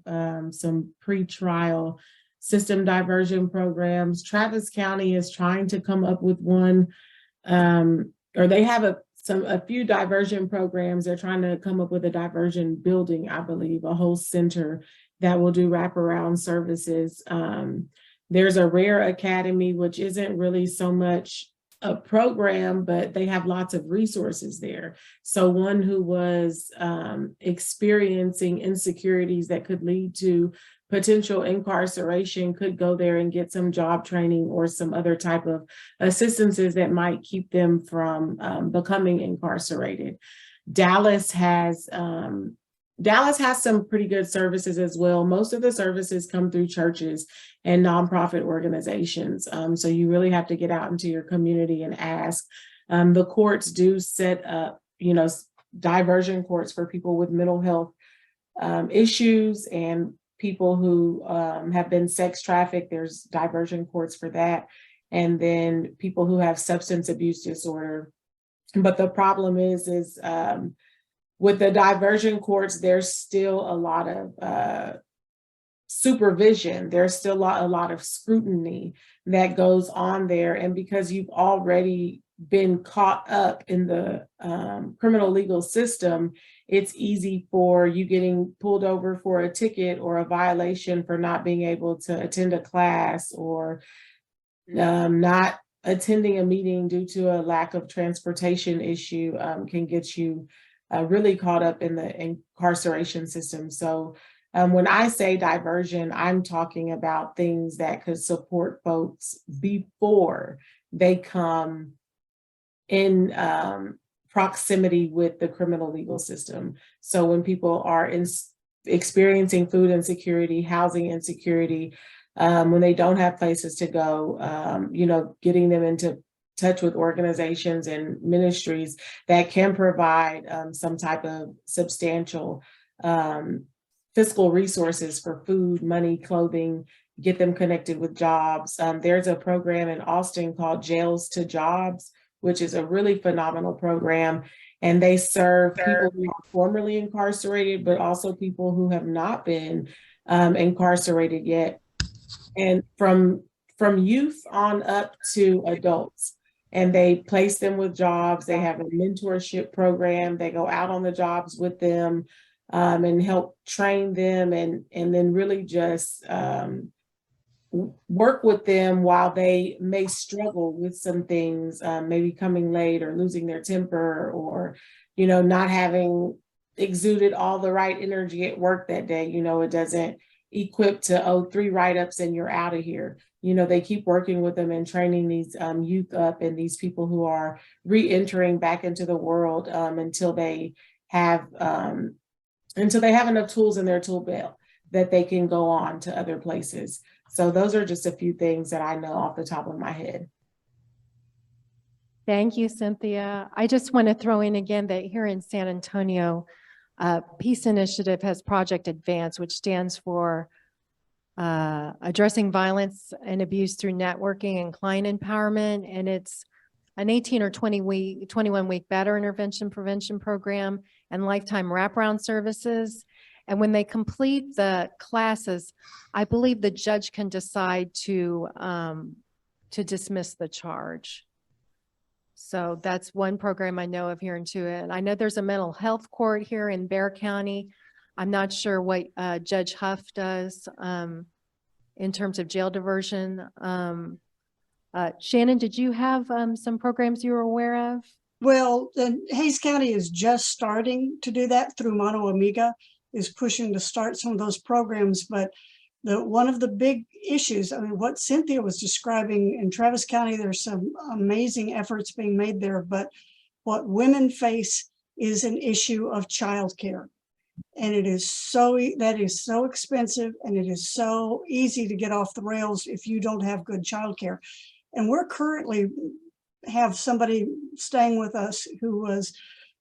some pre-trial system diversion programs. Travis County is trying to come up with one, or they have a few diversion programs. They're trying to come up with a diversion building, I believe, a whole center that will do wraparound services. There's a Rare Academy, which isn't really so much a program, but they have lots of resources there. So one who was experiencing insecurities that could lead to potential incarceration could go there and get some job training or some other type of assistances that might keep them from becoming incarcerated. Dallas has some pretty good services as well. Most of the services come through churches and nonprofit organizations. So you really have to get out into your community and ask. The courts do set up, diversion courts for people with mental health issues and people who have been sex trafficked. There's diversion courts for that. And then people who have substance abuse disorder. But the problem is with the diversion courts, there's still a lot of supervision. There's still a lot of scrutiny that goes on there. And because you've already been caught up in the criminal legal system, it's easy for you getting pulled over for a ticket or a violation for not being able to attend a class or not attending a meeting due to a lack of transportation issue can get you really caught up in the incarceration system. So when I say diversion, I'm talking about things that could support folks before they come in proximity with the criminal legal system. So when people are experiencing food insecurity, housing insecurity, when they don't have places to go, getting them into touch with organizations and ministries that can provide some type of substantial fiscal resources for food, money, clothing, get them connected with jobs. There's a program in Austin called Jails to Jobs, which is a really phenomenal program. And they serve people who are formerly incarcerated, but also people who have not been incarcerated yet. And from youth on up to adults. And they place them with jobs. They have a mentorship program. They go out on the jobs with them and help train them and then really just work with them while they may struggle with some things, maybe coming late or losing their temper or, not having exuded all the right energy at work that day. It doesn't equip to 3 write-ups and you're out of here. They keep working with them and training these youth up and these people who are re-entering back into the world until they have enough tools in their tool belt that they can go on to other places. So those are just a few things that I know off the top of my head. Thank you, Cynthia. I just want to throw in again that here in San Antonio, Peace Initiative has Project Advance, which stands for Addressing Violence and Abuse Through Networking and Client Empowerment. And it's an 18 or 21-week batterer intervention prevention program and lifetime wraparound services. And when they complete the classes, I believe the judge can decide to dismiss the charge. So that's one program I know of here in Tua. And I know there's a mental health court here in Bear County. I'm not sure what Judge Huff does in terms of jail diversion. Shannon, did you have some programs you were aware of? Well, then Hayes County is just starting to do that through Mono Amiga, is pushing to start some of those programs. But one of the big issues, I mean, what Cynthia was describing in Travis County, there's some amazing efforts being made there. But what women face is an issue of childcare. And that is so expensive, and it is so easy to get off the rails if you don't have good childcare. And we're currently have somebody staying with us who was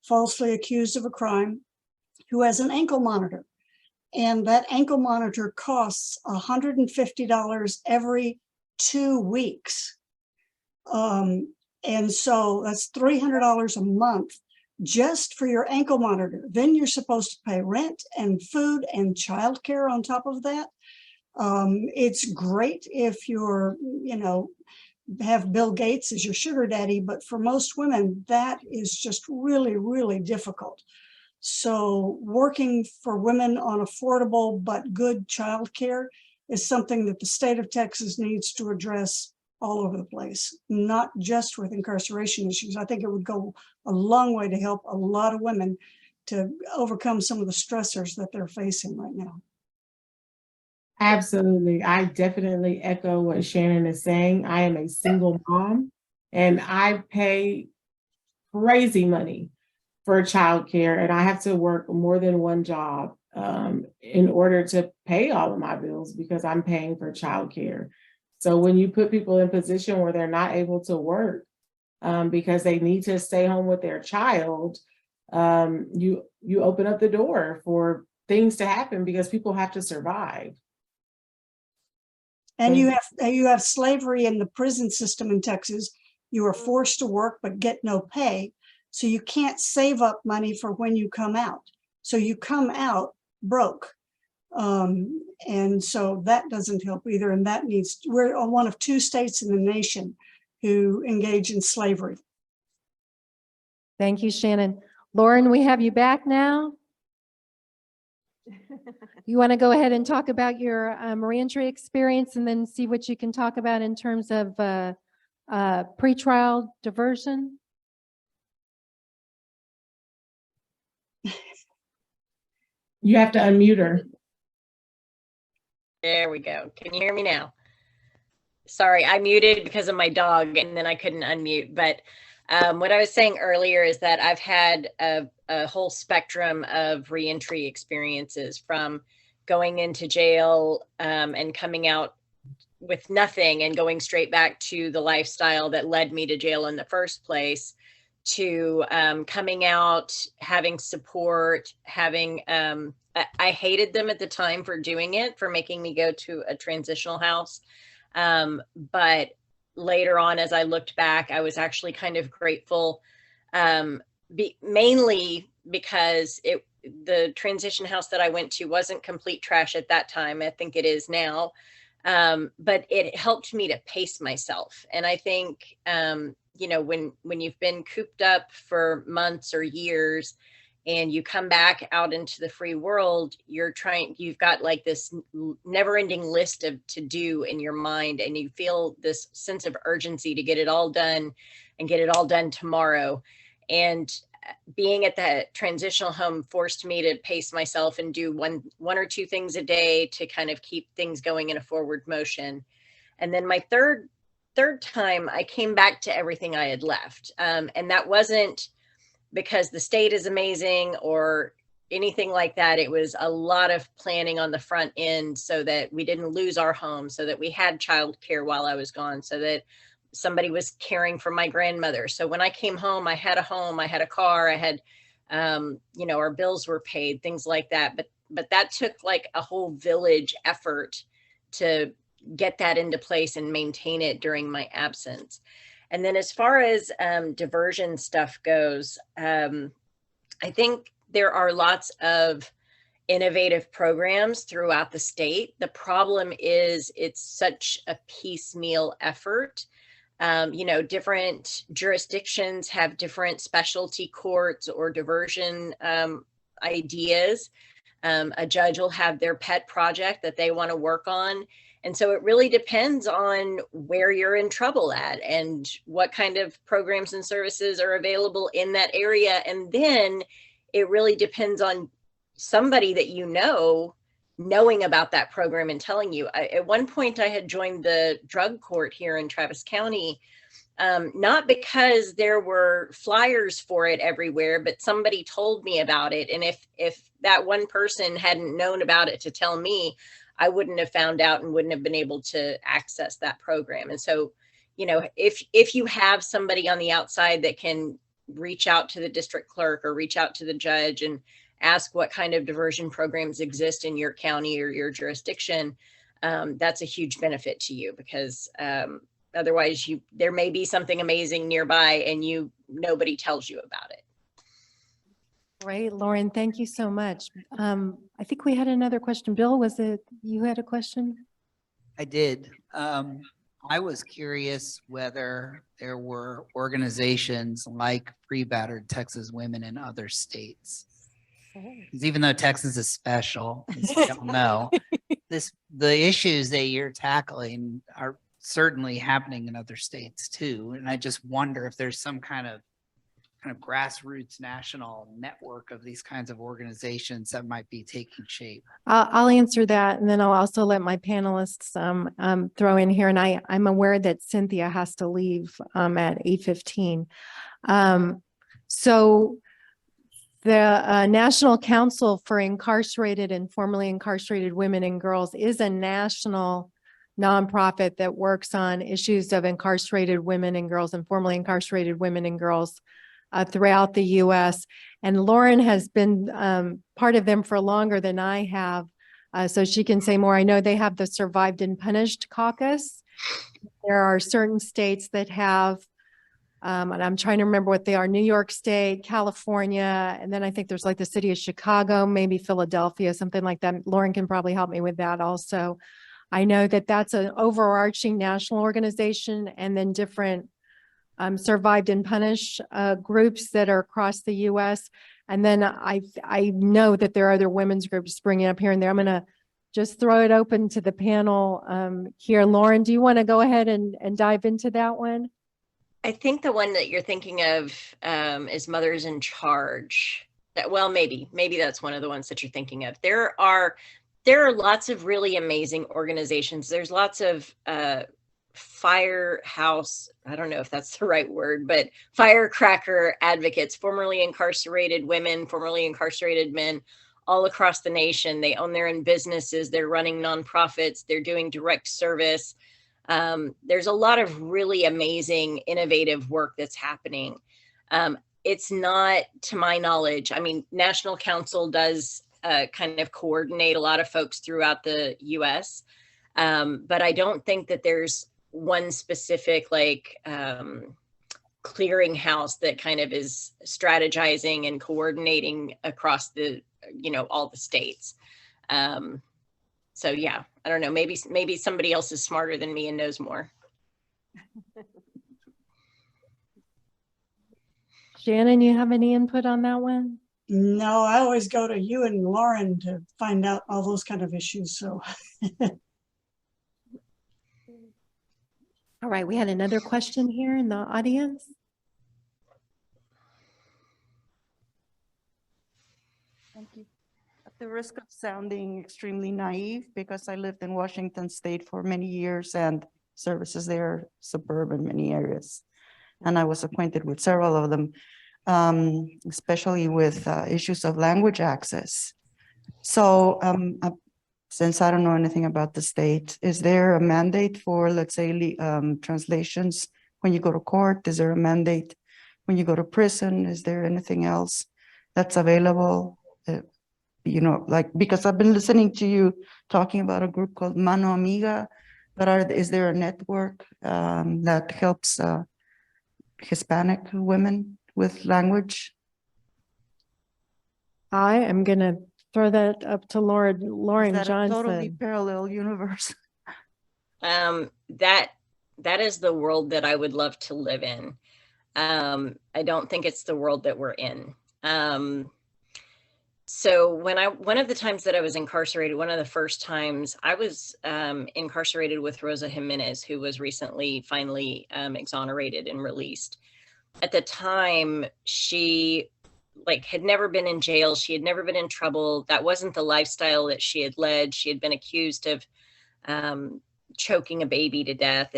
falsely accused of a crime, who has an ankle monitor. And that ankle monitor costs $150 every 2 weeks. And so that's $300 a month just for your ankle monitor. Then you're supposed to pay rent and food and childcare on top of that. It's great if you're, have Bill Gates as your sugar daddy, but for most women, that is just really, really difficult. So working for women on affordable but good childcare is something that the state of Texas needs to address all over the place, not just with incarceration issues. I think it would go a long way to help a lot of women to overcome some of the stressors that they're facing right now. Absolutely. I definitely echo what Shannon is saying. I am a single mom and I pay crazy money for childcare, and I have to work more than one job in order to pay all of my bills because I'm paying for childcare. So when you put people in a position where they're not able to work because they need to stay home with their child, you open up the door for things to happen because people have to survive. And you have slavery in the prison system in Texas. You are forced to work but get no pay. So you can't save up money for when you come out. So you come out broke. And so that doesn't help either. And that we're one of 2 states in the nation who engage in slavery. Thank you, Shannon. Lauren, we have you back now. You want to go ahead and talk about your reentry experience and then see what you can talk about in terms of pretrial diversion? You have to unmute her. There we go. Can you hear me now? Sorry, I muted because of my dog and then I couldn't unmute. But what I was saying earlier is that I've had a whole spectrum of reentry experiences, from going into jail and coming out with nothing and going straight back to the lifestyle that led me to jail in the first place, to coming out, having support, having, I hated them at the time for doing it, for making me go to a transitional house. But later on, as I looked back, I was actually kind of grateful, mainly because the transition house that I went to wasn't complete trash at that time. I think it is now. But it helped me to pace myself. And I think, when you've been cooped up for months or years and you come back out into the free world, you've got like this never ending list to do in your mind. And you feel this sense of urgency to get it all done and get it all done tomorrow. And being at that transitional home forced me to pace myself and do one or two things a day to kind of keep things going in a forward motion. And then my third time, I came back to everything I had left. And that wasn't because the state is amazing or anything like that. It was a lot of planning on the front end so that we didn't lose our home, so that we had childcare while I was gone, so that somebody was caring for my grandmother. So when I came home, I had a home, I had a car, I had, our bills were paid, things like that. But that took like a whole village effort to get that into place and maintain it during my absence. And then as far as diversion stuff goes, I think there are lots of innovative programs throughout the state. The problem is it's such a piecemeal effort. You know, different jurisdictions have different specialty courts or diversion ideas. A judge will have their pet project that they want to work on. And so it really depends on where you're in trouble at and what kind of programs and services are available in that area. And then it really depends on somebody that you know knowing about that program and telling you. At one point, I had joined the drug court here in Travis County, not because there were flyers for it everywhere, but somebody told me about it. And if that one person hadn't known about it to tell me, I wouldn't have found out and wouldn't have been able to access that program. And so, you know, if you have somebody on the outside that can reach out to the district clerk or reach out to the judge and ask what kind of diversion programs exist in your county or your jurisdiction, that's a huge benefit to you, because otherwise there may be something amazing nearby and nobody tells you about it. Great, Lauren, thank you so much. I think we had another question. Bill, was it you had a question? I did. I was curious whether there were organizations like Free Battered Texas Women in other states. Because even though Texas is special, as we all know, the issues that you're tackling are certainly happening in other states too. And I just wonder if there's some kind of grassroots national network of these kinds of organizations that might be taking shape. I'll answer that, and then I'll also let my panelists throw in here. And I'm aware that Cynthia has to leave at 8:15. So the National Council for Incarcerated and Formerly Incarcerated Women and Girls is a national nonprofit that works on issues of incarcerated women and girls and formerly incarcerated women and girls throughout the U.S. And Lauren has been part of them for longer than I have, so she can say more. I know they have the Survived and Punished Caucus. There are certain states that have, and I'm trying to remember what they are, New York State, California, and then I think there's like the city of Chicago, maybe Philadelphia, something like that. Lauren can probably help me with that also. I know that that's an overarching national organization, and then different Survived and Punished groups that are across the U.S. And then I know that there are other women's groups springing up here and there. I'm going to just throw it open to the panel here. Lauren, do you want to go ahead and dive into that one? I think the one that you're thinking of is Mothers in Charge. Well, maybe that's one of the ones that you're thinking of. There are lots of really amazing organizations. There's lots of firehouse, I don't know if that's the right word, but firecracker advocates, formerly incarcerated women, formerly incarcerated men, all across the nation. They own their own businesses. They're running nonprofits. They're doing direct service. There's a lot of really amazing, innovative work that's happening. It's not, to my knowledge, I mean, National Council does kind of coordinate a lot of folks throughout the US, but I don't think that there's one specific like clearinghouse that kind of is strategizing and coordinating across the, all the states. So yeah, I don't know, maybe somebody else is smarter than me and knows more. Shannon, you have any input on that one? No, I always go to you and Lauren to find out all those kind of issues. So. All right, we had another question here in the audience. Thank you. At the risk of sounding extremely naive, because I lived in Washington State for many years and services there, suburban many areas. And I was acquainted with several of them, especially with issues of language access. So since I don't know anything about the state, is there a mandate for, let's say, translations when you go to court? Is there a mandate when you go to prison? Is there anything else that's available? Because I've been listening to you talking about a group called Mano Amiga, but is there a network that helps Hispanic women with language? I am going to throw that up to Lauren Is that Johnson. a totally parallel universe? That that is the world that I would love to live in. I don't think it's the world that we're in. So one of the times that I was incarcerated, one of the first times I was incarcerated with Rosa Jimenez, who was recently finally exonerated and released. At the time, she had never been in jail. She had never been in trouble. That wasn't the lifestyle that she had led. She had been accused of choking a baby to death.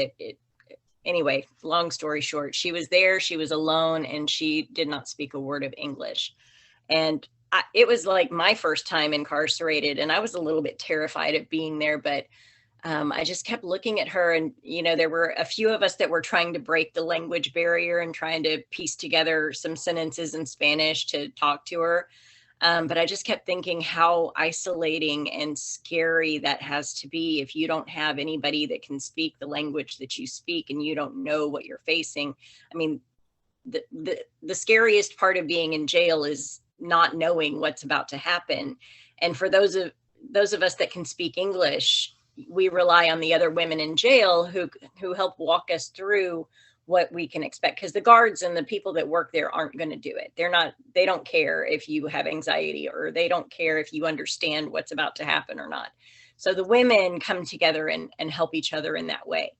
Anyway, long story short, she was there, she was alone, and she did not speak a word of English. And it was like my first time incarcerated, and I was a little bit terrified of being there, but I just kept looking at her, and there were a few of us that were trying to break the language barrier and trying to piece together some sentences in Spanish to talk to her. But I just kept thinking how isolating and scary that has to be if you don't have anybody that can speak the language that you speak and you don't know what you're facing. I mean, the scariest part of being in jail is not knowing what's about to happen. And for those of us that can speak English, we rely on the other women in jail who help walk us through what we can expect, because the guards and the people that work there aren't going to do it. They don't care if you have anxiety, or they don't care if you understand what's about to happen or not. So the women come together and help each other in that way.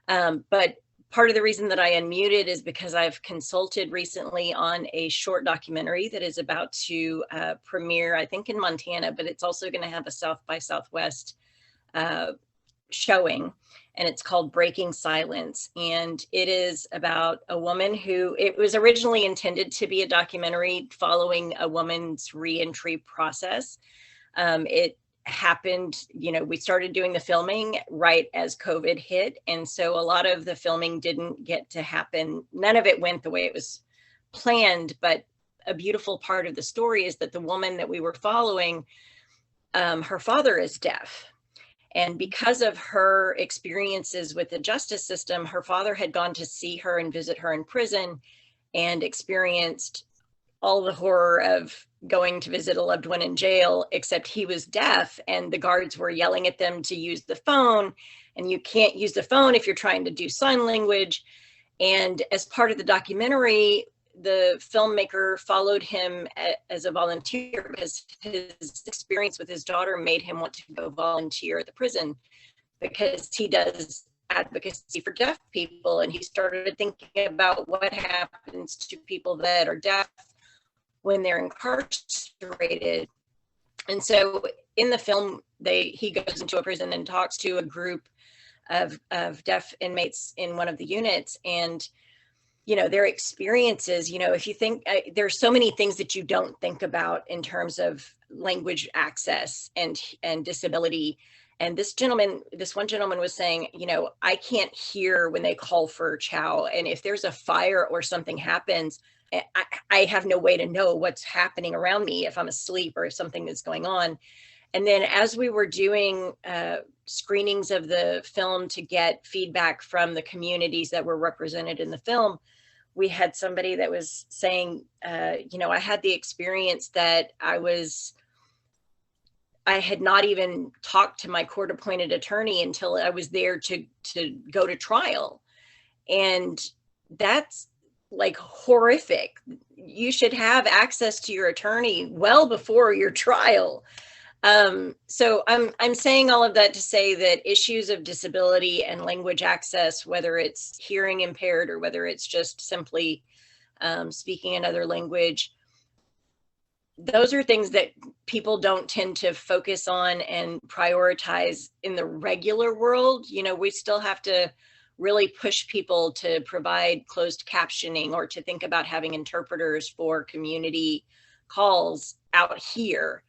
But part of the reason that I unmuted is because I've consulted recently on a short documentary that is about to premiere, I think in Montana, but it's also going to have a South by Southwest showing, and it's called Breaking Silence. And it is about a woman who, it was originally intended to be a documentary following a woman's reentry process. It happened, we started doing the filming right as COVID hit. And so a lot of the filming didn't get to happen. None of it went the way it was planned, but a beautiful part of the story is that the woman that we were following, her father is deaf. And because of her experiences with the justice system, her father had gone to see her and visit her in prison and experienced all the horror of going to visit a loved one in jail, except he was deaf and the guards were yelling at them to use the phone, and you can't use the phone if you're trying to do sign language. And as part of the documentary, the filmmaker followed him as a volunteer because his experience with his daughter made him want to go volunteer at the prison, because he does advocacy for deaf people. And he started thinking about what happens to people that are deaf when they're incarcerated. And so in the film, he goes into a prison and talks to a group of deaf inmates in one of the units. And their experiences, if you think there's so many things that you don't think about in terms of language access and disability. And this one gentleman was saying, I can't hear when they call for chow. And if there's a fire or something happens, I have no way to know what's happening around me if I'm asleep or if something is going on. And then as we were doing screenings of the film to get feedback from the communities that were represented in the film, we had somebody that was saying, I had the experience that I had not even talked to my court-appointed attorney until I was there to go to trial. And that's horrific. You should have access to your attorney well before your trial. So I'm saying all of that to say that issues of disability and language access, whether it's hearing impaired or whether it's just simply speaking another language, those are things that people don't tend to focus on and prioritize in the regular world. We still have to really push people to provide closed captioning or to think about having interpreters for community calls out here.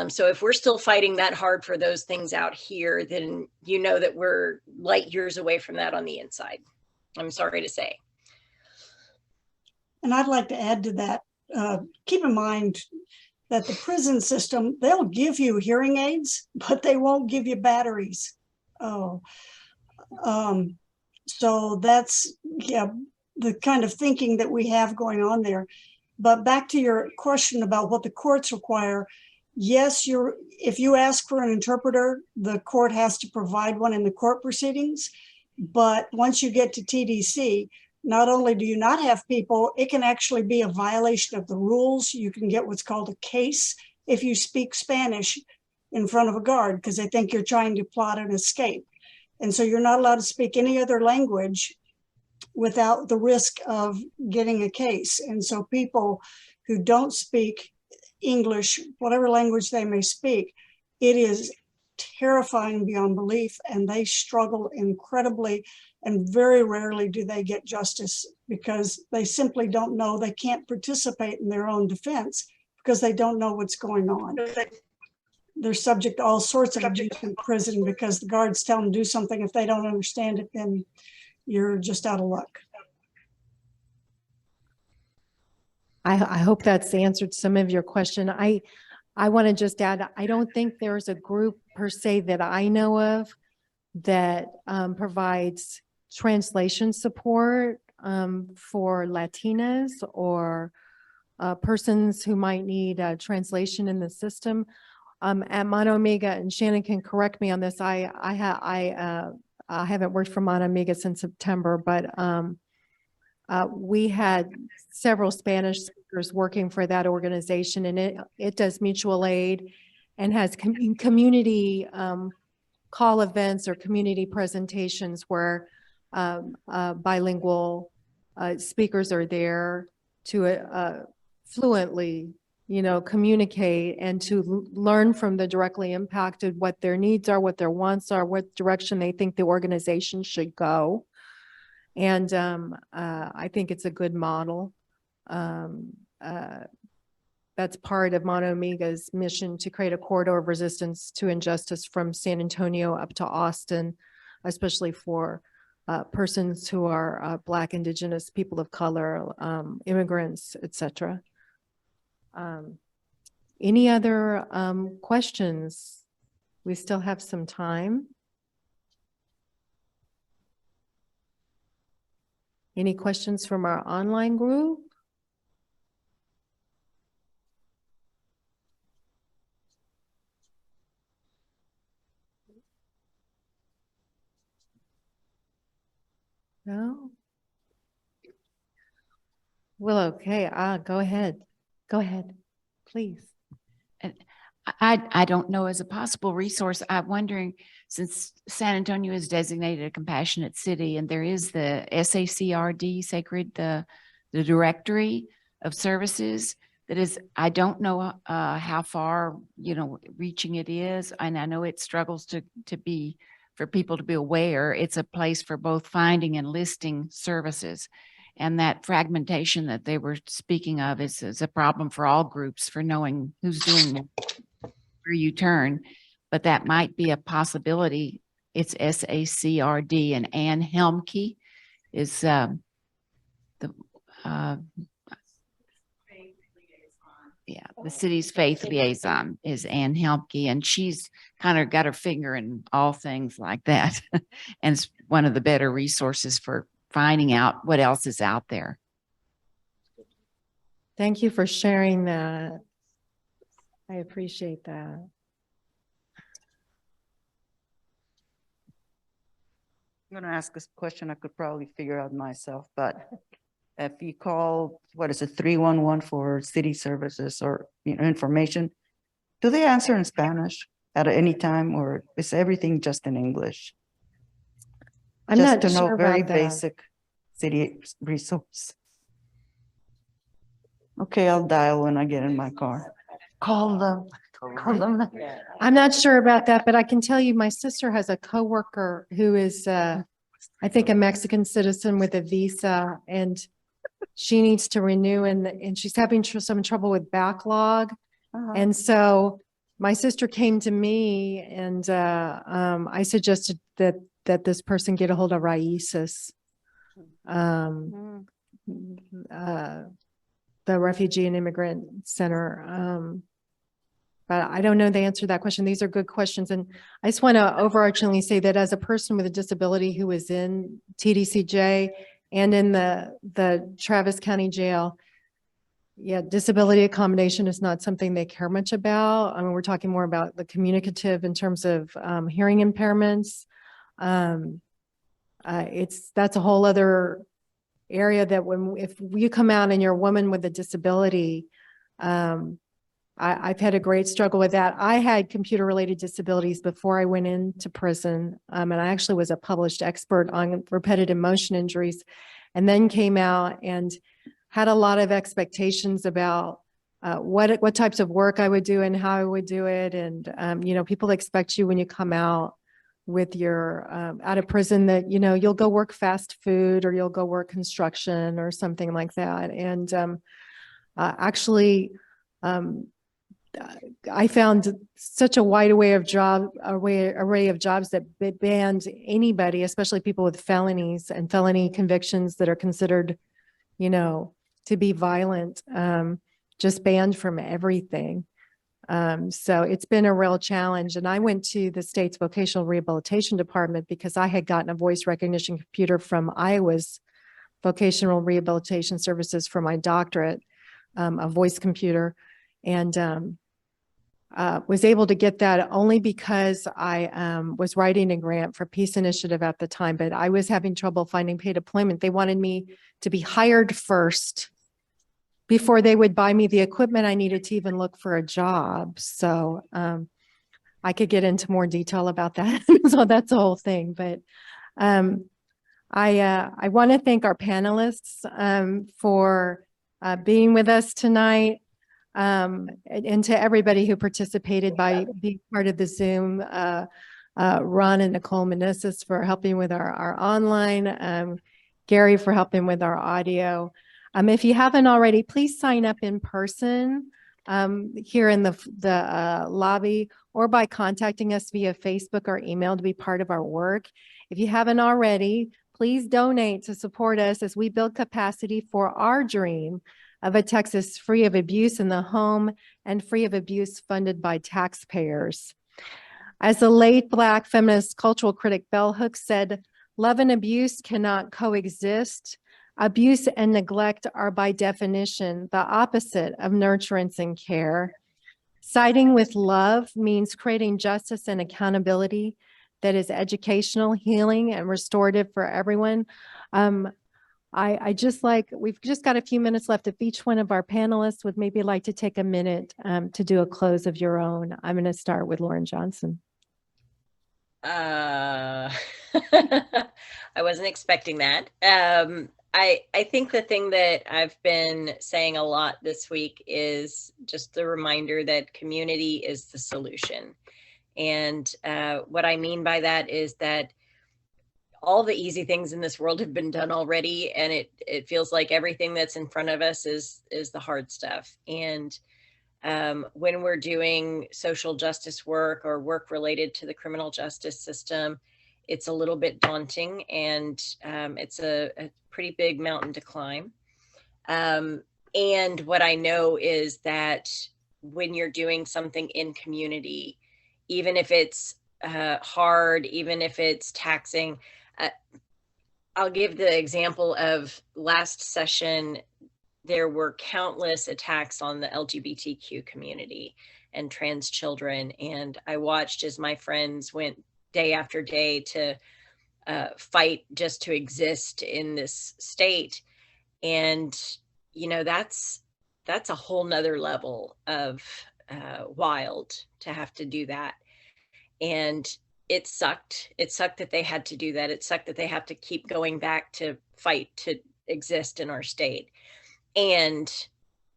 So if we're still fighting that hard for those things out here, then that we're light years away from that on the inside. I'm sorry to say. And I'd like to add to that, keep in mind that the prison system, they'll give you hearing aids, but they won't give you batteries. So that's, the kind of thinking that we have going on there. But back to your question about what the courts require, yes, if you ask for an interpreter, the court has to provide one in the court proceedings. But once you get to TDC, not only do you not have people, it can actually be a violation of the rules. You can get what's called a case if you speak Spanish in front of a guard because they think you're trying to plot an escape. And so you're not allowed to speak any other language without the risk of getting a case. And so people who don't speak English, whatever language they may speak, it is terrifying beyond belief, and they struggle incredibly, and very rarely do they get justice because they simply don't know. They can't participate in their own defense because they don't know what's going on. They're subject to all sorts of abuse in prison because the guards tell them to do something. If they don't understand it, then you're just out of luck. I hope that's answered some of your question. I want to just add, I don't think there's a group per se that I know of that provides translation support for Latinas or persons who might need a translation in the system. At Mont Omega, and Shannon can correct me on this, I haven't worked for Mont Omega since September, but we had several Spanish speakers working for that organization, and it does mutual aid and has community call events or community presentations where bilingual speakers are there to fluently, communicate and to learn from the directly impacted what their needs are, what their wants are, what direction they think the organization should go. And I think it's a good model. That's part of Mont Omega's mission to create a corridor of resistance to injustice from San Antonio up to Austin, especially for persons who are Black, Indigenous, people of color, immigrants, etc. Any other questions? We still have some time. Any questions from our online group? No? Well, okay, go ahead. Go ahead, please. I don't know, as a possible resource, I'm wondering, since San Antonio is designated a compassionate city and there is the SACRD, the directory of services that is, I don't know how far, reaching it is. And I know it struggles to be, for people to be aware, it's a place for both finding and listing services. And that fragmentation that they were speaking of is a problem for all groups, for knowing who's doing where you turn. But that might be a possibility. It's SACRD, and Ann Helmke is the city's faith liaison is Ann Helmke, and she's kind of got her finger in all things like that. And it's one of the better resources for finding out what else is out there. Thank you for sharing that. I appreciate that. I'm going to ask this question I could probably figure out myself, but if you call, 311 for city services or information, do they answer in Spanish at any time, or is everything just in English? I'm Just not to sure know very about that. basic city resource. Okay, I'll dial when I get in my car. Call them. Call them. I'm not sure about that, but I can tell you my sister has a coworker who is, I think, a Mexican citizen with a visa, and she needs to renew, and she's having some trouble with backlog. And so my sister came to me, and I suggested that this person get a hold of Raices, the Refugee and Immigrant Center. But I don't know the answer to that question. These are good questions. And I just want to overarchingly say that as a person with a disability who is in TDCJ and in the Travis County Jail, disability accommodation is not something they care much about. I mean, we're talking more about the communicative in terms of hearing impairments. that's a whole other area that if you come out and you're a woman with a disability, I've had a great struggle with that. I had computer-related disabilities before I went into prison, and I actually was a published expert on repetitive motion injuries, and then came out and had a lot of expectations about what types of work I would do and how I would do it. And, you know, people expect you when you come out with your out of prison that, you know, you'll go work fast food or you'll go work construction or something like that. And actually, I found such a wide array of jobs that banned anybody, especially people with felonies and felony convictions that are considered, you know, to be violent, just banned from everything. So it's been a real challenge. And I went to the state's vocational rehabilitation department because I had gotten a voice recognition computer from Iowa's vocational rehabilitation services for my doctorate, a voice computer. And was able to get that only because I was writing a grant for Peace Initiative at the time, but I was having trouble finding paid employment. They wanted me to be hired first before they would buy me the equipment I needed to even look for a job. So I could get into more detail about that. So that's the whole thing. But I want to thank our panelists for being with us tonight. And to everybody who participated by being part of the Zoom, Ron and Nicole Meneses for helping with our online, Gary for helping with our audio. If you haven't already, please sign up in person here in the lobby or by contacting us via Facebook or email to be part of our work. If you haven't already, please donate to support us as we build capacity for our dream of a Texas free of abuse in the home and free of abuse funded by taxpayers. As the late Black feminist cultural critic Bell Hooks said, love and abuse cannot coexist. Abuse and neglect are by definition the opposite of nurturance and care. Siding with love means creating justice and accountability that is educational, healing, and restorative for everyone. We've just got a few minutes left. If each one of our panelists would maybe like to take a minute to do a close of your own. I'm going to start with Lauren Johnson. I wasn't expecting that. I think the thing that I've been saying a lot this week is just the reminder that community is the solution. And what I mean by that is that all the easy things in this world have been done already, and it feels like everything that's in front of us is the hard stuff. And when we're doing social justice work or work related to the criminal justice system, it's a little bit daunting, and it's a pretty big mountain to climb. And what I know is that when you're doing something in community, even if it's hard, even if it's taxing, I'll give the example of last session. There were countless attacks on the LGBTQ community and trans children. And I watched as my friends went day after day to fight just to exist in this state. And, you know, that's a whole nother level of wild to have to do that. And it sucked. It sucked that they had to do that. It sucked that they have to keep going back to fight to exist in our state. And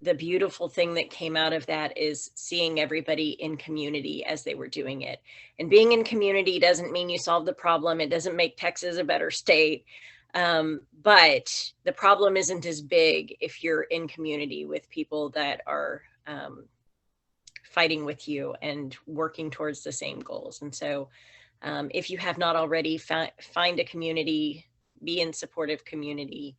the beautiful thing that came out of that is seeing everybody in community as they were doing it. And being in community doesn't mean you solve the problem. It doesn't make Texas a better state. But the problem isn't as big if you're in community with people that are fighting with you and working towards the same goals. And so if you have not already, find a community, be in supportive community,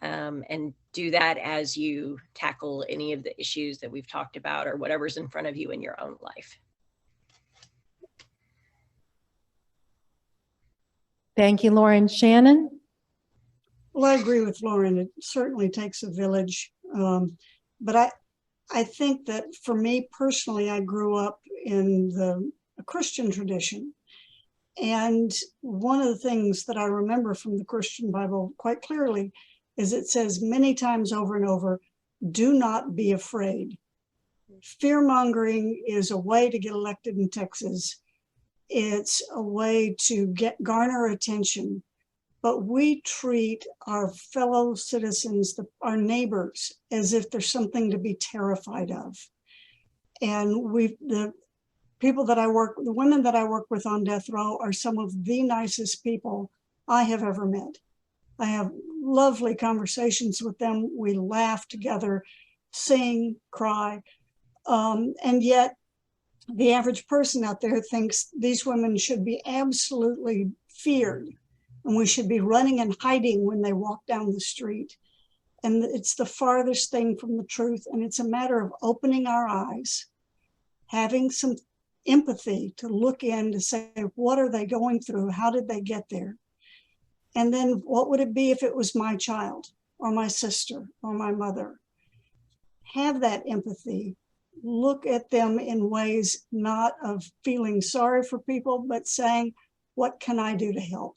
and do that as you tackle any of the issues that we've talked about or whatever's in front of you in your own life. Thank you, Lauren. Shannon? Well, I agree with Lauren. It certainly takes a village. But I think that for me personally, I grew up in a Christian tradition. And one of the things that I remember from the Christian Bible quite clearly is it says many times over and over, do not be afraid. Fear-mongering is a way to get elected in Texas. It's a way to garner attention, but we treat our fellow citizens, our neighbors, as if there's something to be terrified of. And the people that the women that I work with on death row are some of the nicest people I have ever met. I have lovely conversations with them. We laugh together, sing, cry. And yet the average person out there thinks these women should be absolutely feared and we should be running and hiding when they walk down the street. And it's the farthest thing from the truth. And it's a matter of opening our eyes, having some empathy to look in to say, what are they going through? How did they get there? And then what would it be if it was my child or my sister or my mother? Have that empathy. Look at them in ways not of feeling sorry for people, but saying, what can I do to help?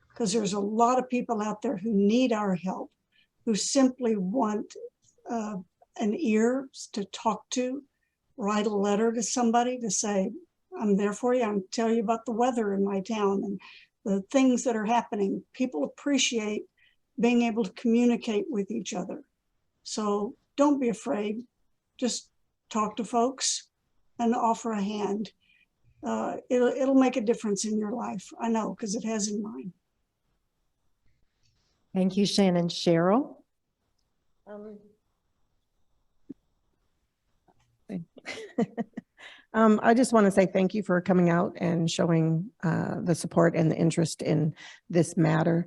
Because there's a lot of people out there who need our help, who simply want an ear to talk to, write a letter to somebody to say, I'm there for you. I'm telling you about the weather in my town and the things that are happening. People appreciate being able to communicate with each other. So don't be afraid. Just talk to folks and offer a hand. It'll make a difference in your life. I know, because it has in mine. Thank you, Shannon. Cheryl? I just want to say thank you for coming out and showing the support and the interest in this matter.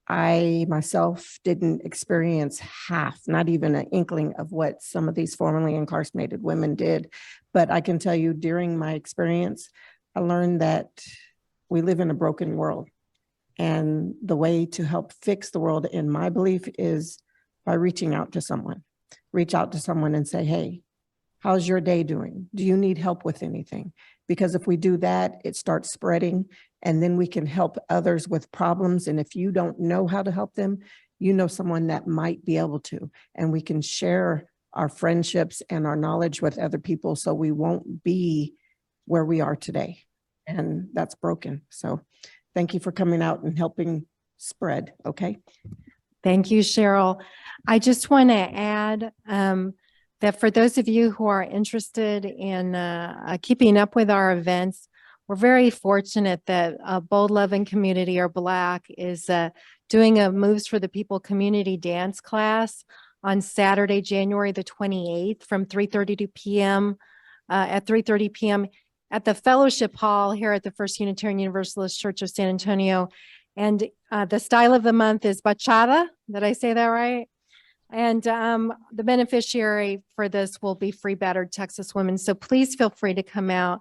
I myself didn't experience half, not even an inkling of what some of these formerly incarcerated women did. But I can tell you during my experience, I learned that we live in a broken world. And the way to help fix the world, in my belief, is by reaching out to someone. Reach out to someone and say, hey, how's your day doing? Do you need help with anything? Because if we do that, it starts spreading and then we can help others with problems. And if you don't know how to help them, you know someone that might be able to, and we can share our friendships and our knowledge with other people so we won't be where we are today. And that's broken. So thank you for coming out and helping spread, okay? Thank you, Cheryl. I just want to add that for those of you who are interested in keeping up with our events, we're very fortunate that Bold Love and Community or Black is doing a Moves for the People community dance class on Saturday, January the 28th from 3:30 p.m. At 3:30 p.m. at the Fellowship Hall here at the First Unitarian Universalist Church of San Antonio. And the style of the month is bachata. Did I say that right? And the beneficiary for this will be Free Battered Texas Women. So please feel free to come out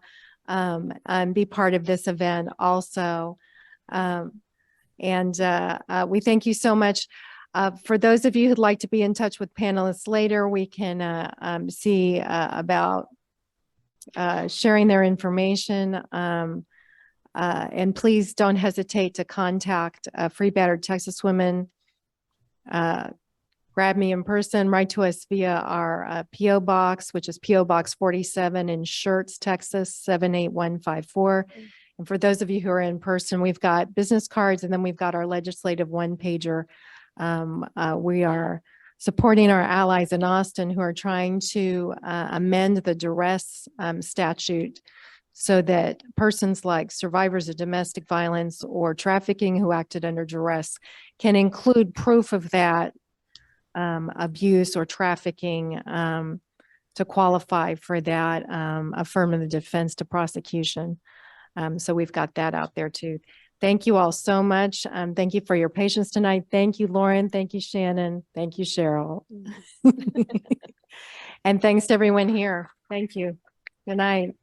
and be part of this event also. We thank you so much. For those of you who'd like to be in touch with panelists later, we can see about sharing their information. And please don't hesitate to contact Free Battered Texas Women. Grab me in person, write to us via our P.O. Box, which is P.O. Box 47 in Schertz, Texas, 78154. And for those of you who are in person, we've got business cards and then we've got our legislative one-pager. We are supporting our allies in Austin who are trying to amend the duress statute so that persons like survivors of domestic violence or trafficking who acted under duress can include proof of that abuse or trafficking to qualify for that affirmative defense to prosecution. So we've got that out there too. Thank you all so much. Thank you for your patience tonight. Thank you, Lauren. Thank you, Shannon. Thank you, Cheryl. And thanks to everyone here. Thank you. Good night.